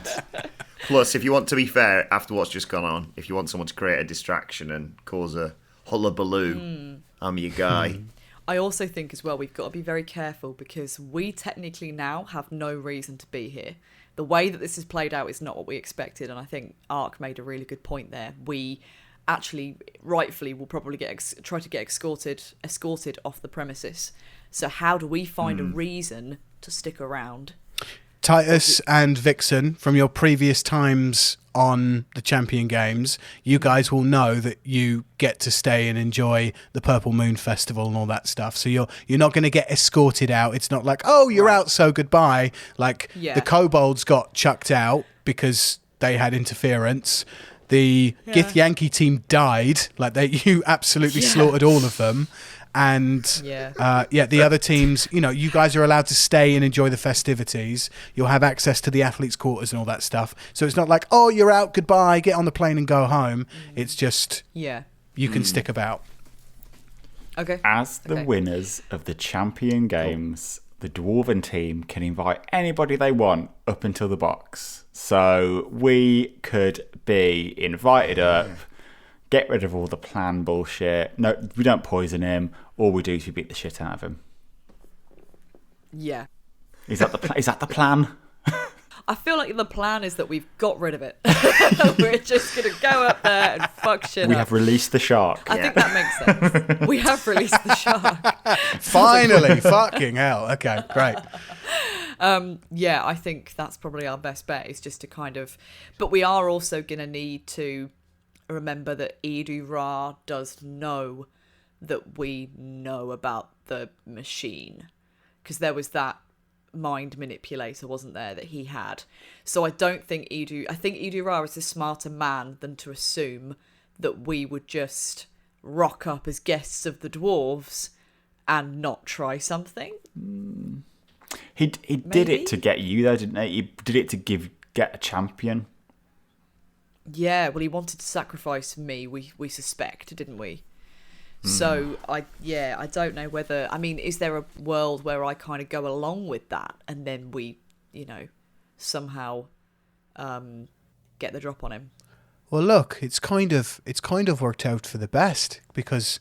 Plus, if you want to be fair, after what's just gone on, if you want someone to create a distraction and cause a hullabaloo, I'm your guy. I also think as well we've got to be very careful because we technically now have no reason to be here. The way that this is played out is not what we expected, and I think Aark made a really good point there. We actually rightfully will probably try to get escorted off the premises. So how do we find a reason to stick around? Titus and Vixen, from your previous times on the Champion Games, you guys will know that you get to stay and enjoy the Purple Moon Festival and all that stuff. So you're not going to get escorted out. It's not like, oh, you're out, so goodbye. Like the kobolds got chucked out because they had interference. The Gith Yankee team died. Like you absolutely slaughtered all of them. And the other teams, you guys are allowed to stay and enjoy the festivities. You'll have access to the athletes' quarters and all that stuff. So it's not like, oh, you're out, goodbye, get on the plane and go home. It's just you can stick about. Okay. As the winners of the Champion Games, the Dwarven team can invite anybody they want up until the box. So we could be invited up, get rid of all the plan bullshit. No, we don't poison him. All we do is we beat the shit out of him. Yeah. Is that the plan? I feel like the plan is that we've got rid of it. We're just going to go up there and fuck shit We up. have released the shark. I think that makes sense. We have released the shark. Finally, fucking hell. Okay, great. Yeah, I think that's probably our best bet, is just to kind of... But we are also going to need to remember that Edu Ra does know that we know about the machine. Because there was that mind manipulator, wasn't there, that he had. So I think Edu Ra is a smarter man than to assume that we would just rock up as guests of the dwarves and not try something. He did it to get you though, didn't he? He did it to get a champion. Yeah, well, he wanted to sacrifice me, we suspect, didn't we? So, I don't know whether... I mean, is there a world where I kind of go along with that and then we, somehow get the drop on him? Well, look, it's kind of worked out for the best, because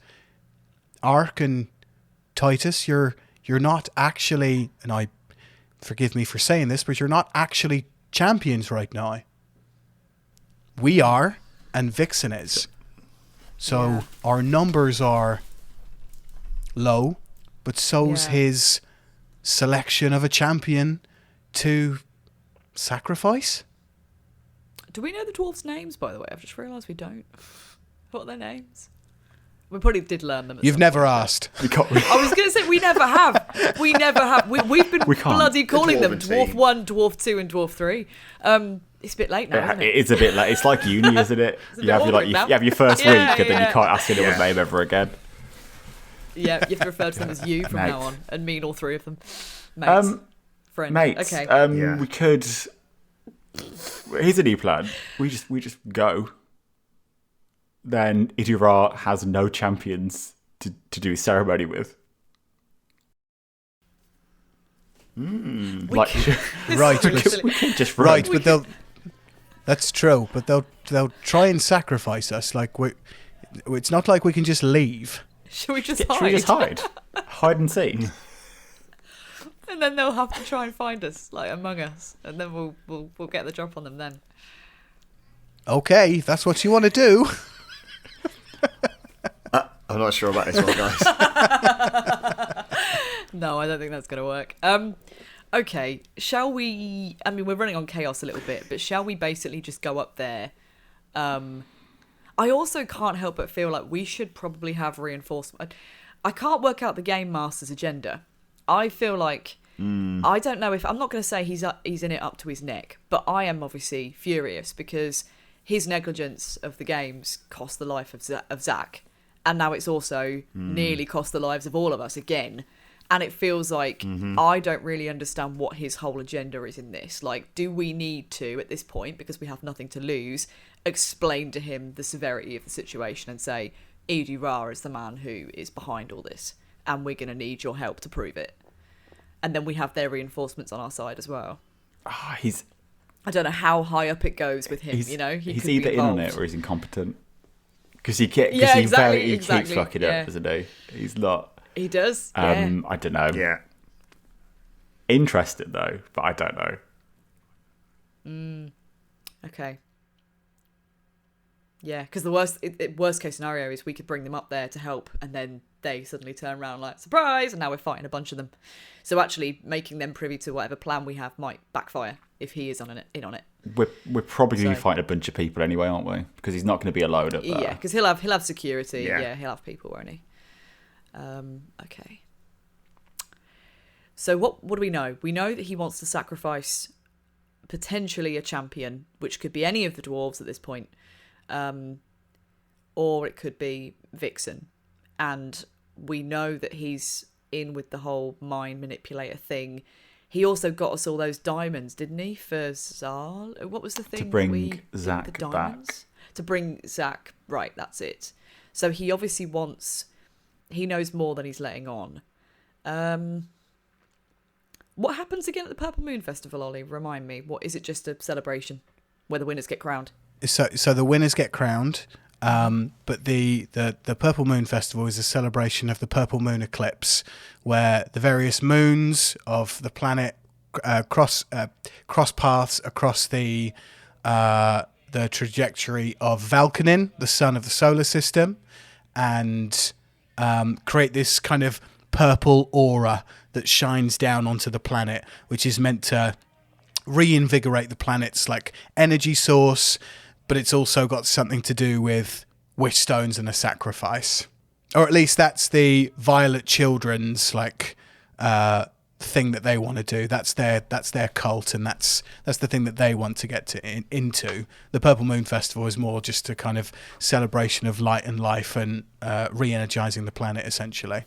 Aark and Titus, you're not actually, and forgive me for saying this, but you're not actually champions right now. We are, and Vixen is. So our numbers are low, but so's his selection of a champion to sacrifice. Do we know the dwarves' names, by the way? I've just realised we don't. What are their names? We probably did learn them. You've never asked. We can't, I was going to say, we never have. We never have. We've been bloody calling them Dwarven Dwarf 1, Dwarf 2 and Dwarf 3. It's a bit late now, isn't it? it is a bit like, it's like uni, isn't it? It's a You bit have awkward you now. have your first Yeah, week, and then yeah. you can't ask anyone's name ever again. Yeah, you have to refer to them as you from Mate. now on, and mean all three of them. Mates. Friend. Mates, Okay. we could... Here's a new plan. We just go. Then Idura has no champions to do his ceremony with. Like, Right, but- we can just run. Right, but that's true, but they'll try and sacrifice us. Like it's not like we can just leave. Should we just Should hide? we just hide? Hide and seek. And then they'll have to try and find us, like Among Us, and then we'll get the drop on them then. Okay, if that's what you want to do. I'm not sure about this one, guys. No, I don't think that's going to work. Okay, shall we... I mean, we're running on chaos a little bit, but shall we basically just go up there? I also can't help but feel like we should probably have reinforcement. I can't work out the Game Master's agenda. I feel like... I don't know if... I'm not going to say he's in it up to his neck, but I am obviously furious because his negligence of the games cost the life of Zach, and now it's also nearly cost the lives of all of us again. And it feels like I don't really understand what his whole agenda is in this. Like, do we need to, at this point, because we have nothing to lose, explain to him the severity of the situation and say, Edu Ra is the man who is behind all this, and we're going to need your help to prove it. And then we have their reinforcements on our side as well. I don't know how high up it goes with him, he's He either in on it or he's incompetent. Because he keeps fucking up, doesn't he? He's not. He does. I don't know. Yeah. Interested though, but I don't know. Okay. Yeah, because the worst case scenario is we could bring them up there to help, and then they suddenly turn around like, surprise, and now we're fighting a bunch of them. So actually making them privy to whatever plan we have might backfire if he is in on it. We're probably going to be fighting a bunch of people anyway, aren't we? Because he's not going to be alone up there. Yeah, because he'll have security. Yeah. Yeah, he'll have people, won't he? Okay. So what do we know? We know that he wants to sacrifice potentially a champion, which could be any of the dwarves at this point, or it could be Vixen. And we know that he's in with the whole mind manipulator thing. He also got us all those diamonds, didn't he, for Zal? What was the thing? To bring Zach the diamonds? back. To bring Zach, right, that's it. So he obviously wants... He knows more than he's letting on. What happens again at the Purple Moon Festival, Ollie? Remind me. What is it? Just a celebration where the winners get crowned? So the winners get crowned, but the Purple Moon Festival is a celebration of the Purple Moon eclipse, where the various moons of the planet cross paths across the trajectory of Valkanin, the sun of the solar system, and create this kind of purple aura that shines down onto the planet, which is meant to reinvigorate the planet's like energy source, but it's also got something to do with wish stones and a sacrifice, or at least that's the Violet Children's like thing that they want to do. That's their cult, and that's the thing that they want to get into. The Purple Moon Festival is more just a kind of celebration of light and life and re-energizing the planet, essentially.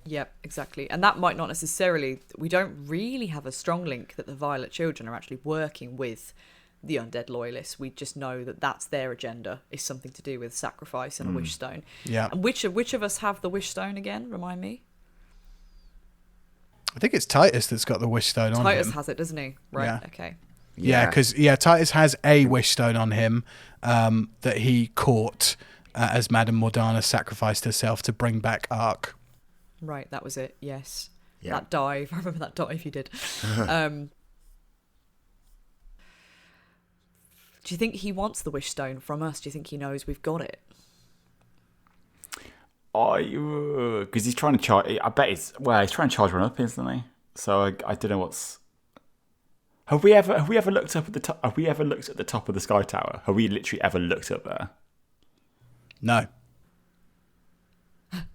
Yep, exactly. And that might not necessarily... We don't really have a strong link that the Violet Children are actually working with the undead loyalists. We just know that that's their agenda, is something to do with sacrifice and a wish stone. Yeah. And which of us have the wish stone again? Remind me. I think it's Titus that's got the wish stone on him. Titus has it, doesn't he? Right, Yeah. okay. Yeah, because Titus has a wish stone on him that he caught as Madame Morgana sacrificed herself to bring back Aark. Right, that was it, yes. Yeah. That dive. I remember that dive you did. Do you think he wants the wish stone from us? Do you think he knows we've got it? Because he's trying to charge. I bet he's trying to charge one up, isn't he? So I don't know what's. Have we ever looked up at the top? Have we ever looked at the top of the Sky Tower? Have we literally ever looked up there? No.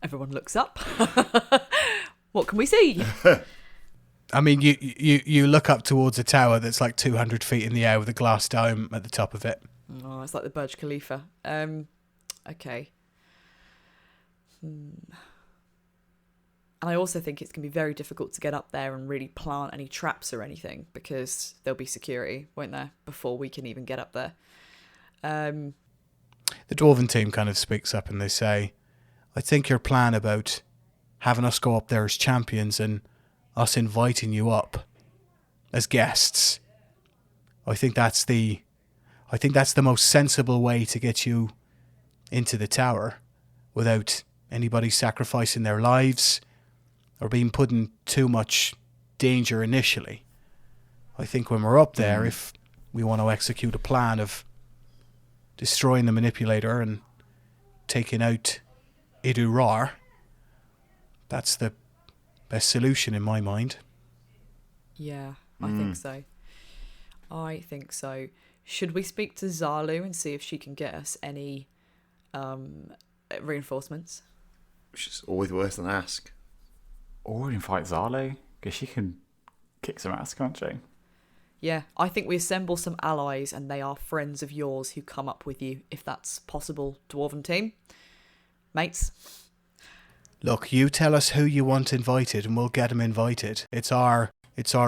Everyone looks up. What can we see? I mean, you look up towards a tower that's like 200 feet in the air with a glass dome at the top of it. Oh, it's like the Burj Khalifa. Okay. And I also think it's going to be very difficult to get up there and really plant any traps or anything, because there'll be security, won't there, before we can even get up there. The Dwarven team kind of speaks up and they say, I think your plan about having us go up there as champions and us inviting you up as guests, I think that's the most sensible way to get you into the tower without anybody sacrificing their lives or being put in too much danger initially. I think when we're up there, if we want to execute a plan of destroying the manipulator and taking out Idurar, that's the best solution in my mind. Yeah, I think so. I think so. Should we speak to Zalu and see if she can get us any reinforcements? Which is always worse than ask. Or invite Zalu, because she can kick some ass, can't she? Yeah, I think we assemble some allies and they are friends of yours who come up with you, if that's possible, Dwarven team. Mates? Look, you tell us who you want invited and we'll get them invited. It's our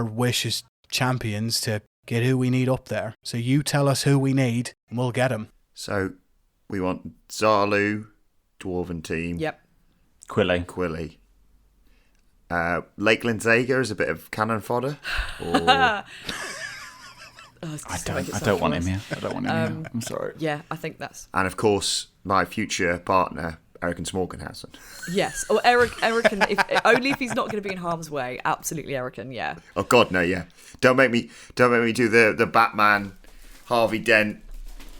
wish as champions to get who we need up there. So you tell us who we need and we'll get them. So we want Zalu, Dwarven team. Yep. Quilly. Lakeland Zager is a bit of cannon fodder. Or... I don't want him here. I don't want him here. I'm sorry. Yeah, I think that's... And of course, my future partner, Eric Smorgenhausen. Yes. Or Erican, only if he's not going to be in harm's way. Absolutely Erican, yeah. Oh God, no, yeah. Don't make me do the Batman, Harvey Dent,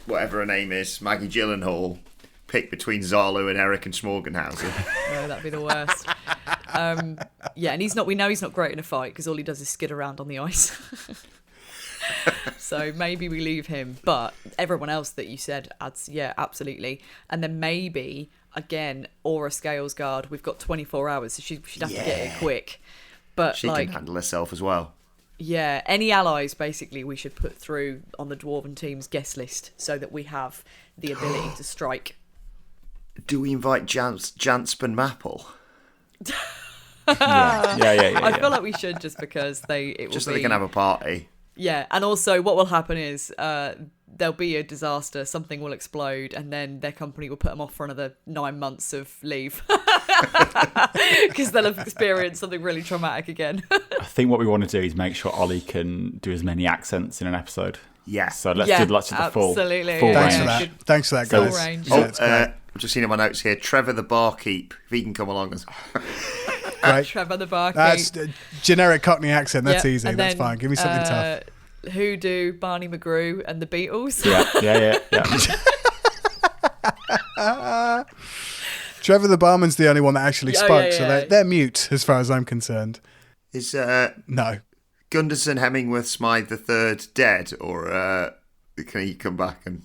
whatever her name is, Maggie Gyllenhaal, pick between Zalu and Eric Smorgenhausen. No, that'd be the worst. Yeah, and we know he's not great in a fight because all he does is skid around on the ice. So maybe we leave him, but everyone else that you said adds, yeah, absolutely. And then maybe again, Aura Scalesguard. We've got 24 hours, so she'd have to get it quick. But she can handle herself as well. Yeah, any allies basically we should put through on the Dwarven team's guest list so that we have the ability to strike. Do we invite Janspen Maple? Yeah. I feel like we should, just because they can have a party. Yeah, and also what will happen is there'll be a disaster, something will explode, and then their company will put them off for another 9 months of leave because they'll have experienced something really traumatic again. I think what we want to do is make sure Ollie can do as many accents in an episode. Yeah. So let's do the full. Absolutely. Full Thanks range. for that. Thanks for that, guys. Full range. Yeah, it's great. I've just seen in my notes here, Trevor the barkeep, if he can come along as Great. Trevor the barkeep. That's generic Cockney accent. That's Yep, easy. and That's then, fine. Give me something tough. Hoodoo, Barney McGrew, and the Beatles. Yeah. Trevor the barman's the only one that actually spoke, so yeah. they're mute as far as I'm concerned. Is No. Gunderson Hemingworth Smythe III dead, or can he come back and...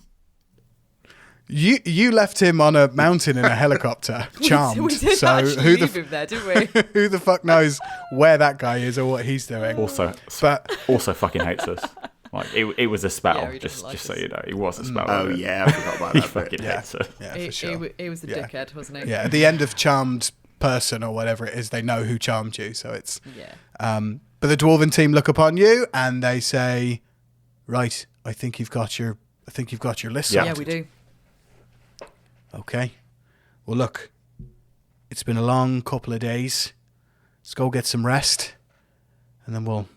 You left him on a mountain in a helicopter, charmed. We did so actually leave him there, didn't we? who the fuck knows where that guy is or what he's doing? Also fucking hates us. Like it was a spell. Yeah, he doesn't like just so us. you know, it was a spell. Oh, yeah, I forgot about He that. fucking hates us. Yeah, he, for sure. he was a dickhead, wasn't he? Yeah, at the end of charmed person or whatever it is, they know who charmed you. So it's Yeah. But the dwarven team look upon you and they say, "Right, I think you've got your list." Yeah. Yeah, sorted." we do. Okay. Well, look, it's been a long couple of days. Let's go get some rest, and then we'll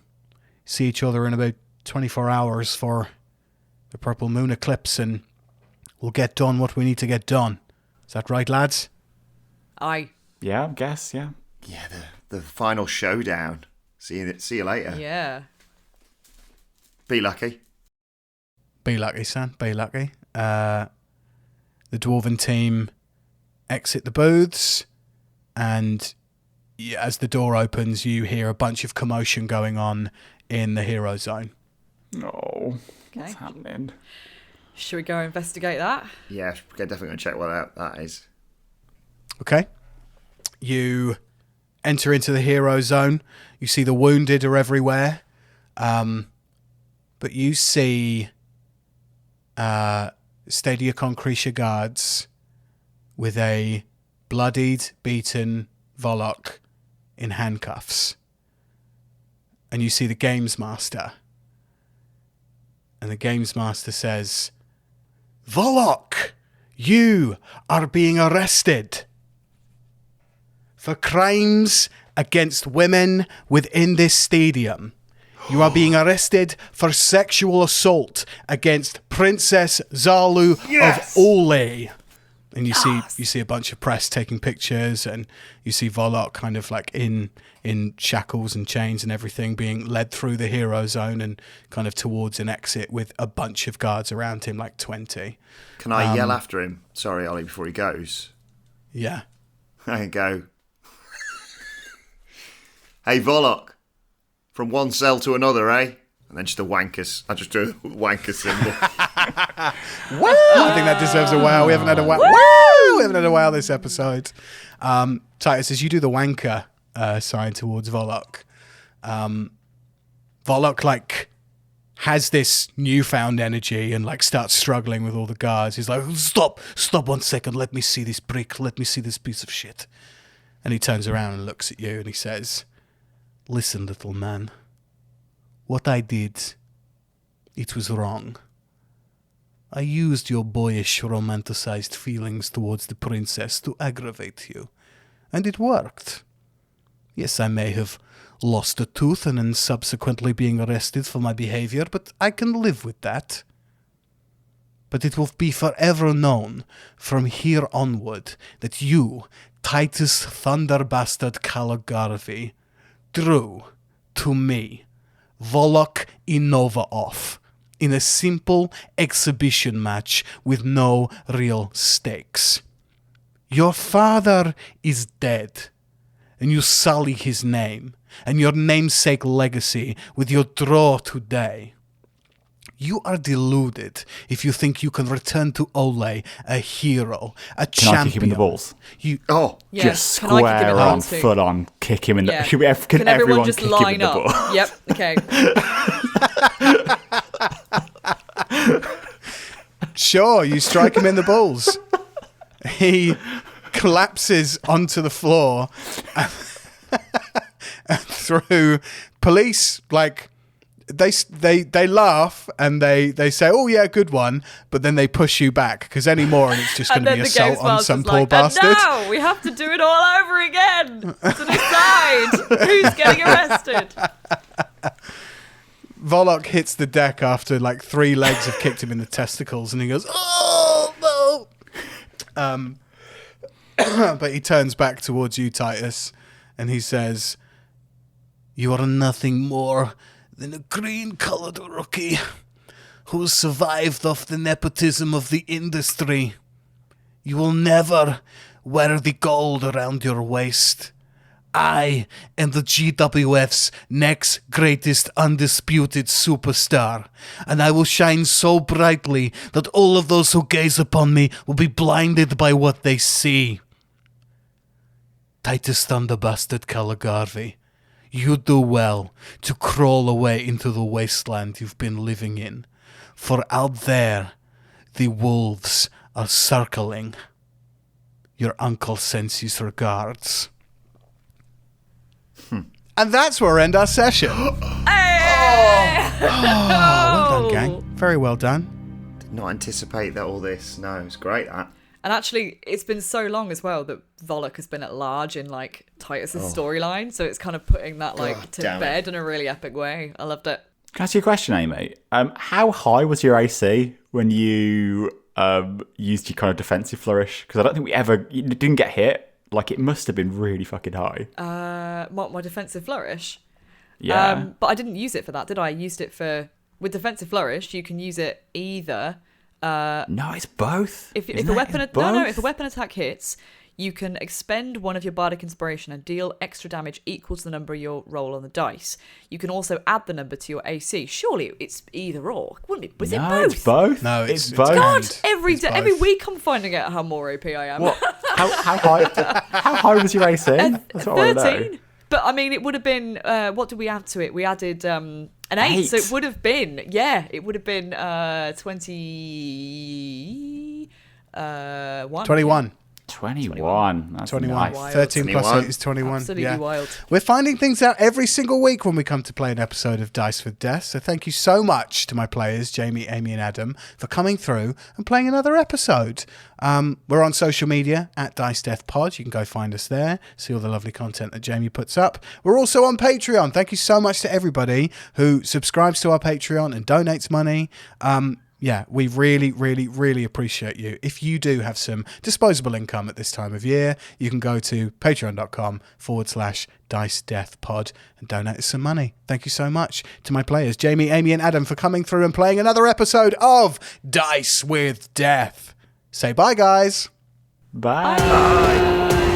see each other in about 24 hours for the purple moon eclipse, and we'll get done what we need to get done. Is that right, lads? Aye. Yeah, I guess. Yeah. Yeah, the final showdown. See you later. Yeah. Be lucky. Be lucky, son. Be lucky. The dwarven team exit the booths, and as the door opens, you hear a bunch of commotion going on in the hero zone. No. Okay. What's happening? Should we go investigate that? Yeah, we're definitely going to check what that is. Okay. You enter into the hero zone. You see the wounded are everywhere. But you see Stadia Concretia guards with a bloodied, beaten Volok in handcuffs. And you see the games master. And the games master says, "Volok, you are being arrested for crimes against women within this stadium. You are being arrested for sexual assault against Princess Zalu Yes! of Ole." And you see a bunch of press taking pictures, and you see Volok kind of like in shackles and chains and everything, being led through the hero zone and kind of towards an exit with a bunch of guards around him, like 20. Can I yell after him? Sorry, Ollie, before he goes. Yeah. I go, "Hey, Volok, from one cell to another, eh?" And then just a wankers. I just do a wanker symbol. Wow! I think that deserves a wow. We haven't had a wow. Woo! We haven't had a wow this episode. Titus, as you do the wanker sign towards Volok, Volok like has this newfound energy and like starts struggling with all the guards. He's like, stop 1 second. Let me see this brick. Let me see this piece of shit. And he turns around and looks at you and he says, "Listen, little man. What I did, it was wrong. I used your boyish, romanticized feelings towards the princess to aggravate you, and it worked. Yes, I may have lost a tooth and then subsequently being arrested for my behavior, but I can live with that. But it will be forever known from here onward that you, Titus Thunderbastard Calogarvi, drew to me Volok Inovaoff in a simple exhibition match with no real stakes. Your father is dead, and you sully his name and your namesake legacy with your draw today. You are deluded if you think you can return to Ole a hero, a Can champion. I kick him in the balls? You, Oh, Yeah. Just Can I kick him in square the on, balls too? full on, kick him in the. Yeah. Can everyone just kick him in line the up? balls? Yep. Okay. Sure, you strike him in the balls. He collapses onto the floor and through police, like, they laugh and they say, "Oh yeah, good one," but then they push you back because any more and it's just going And to then be the assault games on some master's poor like, bastard. "And now we have to do it all over again to decide who's getting arrested." Volok hits the deck after like 3 legs have kicked him in the testicles, and he goes, "Oh no!" But he turns back towards you, Titus, and he says, "You are nothing more than a green-coloured rookie who survived off the nepotism of the industry. You will never wear the gold around your waist. I am the GWF's next greatest undisputed superstar, and I will shine so brightly that all of those who gaze upon me will be blinded by what they see. Titus Thunderbastard Calagarvey, you do well to crawl away into the wasteland you've been living in, for out there the wolves are circling. Your uncle sends his regards." And that's where we end our session. Well done, gang. Very well done. Did not anticipate that all this. No, it was great, that. And actually, it's been so long as well that Volok has been at large in like Titus's storyline, so it's kind of putting that like to bed in a really epic way. I loved it. Can I ask you a question, Amy? How high was your AC when you used your kind of defensive flourish? Because I don't think you didn't get hit. Like, it must have been really fucking high. My defensive flourish? Yeah. But I didn't use it for that, did I? I used it for... With defensive flourish, you can use it either... no, it's both. If a weapon... if a weapon attack hits, you can expend one of your Bardic Inspiration and deal extra damage equal to the number of your roll on the dice. You can also add the number to your AC. Surely it's either or, wouldn't it? Was it both? It's both. No, it's both. God, every week I'm finding out how more OP I am. What? How high was your AC? That's what I 13. But I mean, it would have been. What did we add to it? We added an 8, so it would have been. Yeah, it would have been 21. 21. 21. That's 21. nice. 13 plus 21. 8 is 21. Absolutely yeah. wild. We're finding things out every single week when we come to play an episode of Dice with Death. So thank you so much to my players, Jamie, Amy, and Adam, for coming through and playing another episode. We're on social media at Dice Death Pod. You can go find us there, see all the lovely content that Jamie puts up. We're also on Patreon. Thank you so much to everybody who subscribes to our Patreon and donates money. Yeah, we really, really, really appreciate you. If you do have some disposable income at this time of year, you can go to patreon.com/Dice Death Pod and donate us some money. Thank you so much to my players, Jamie, Amy, and Adam, for coming through and playing another episode of Dice with Death. Say bye, guys. Bye. Bye.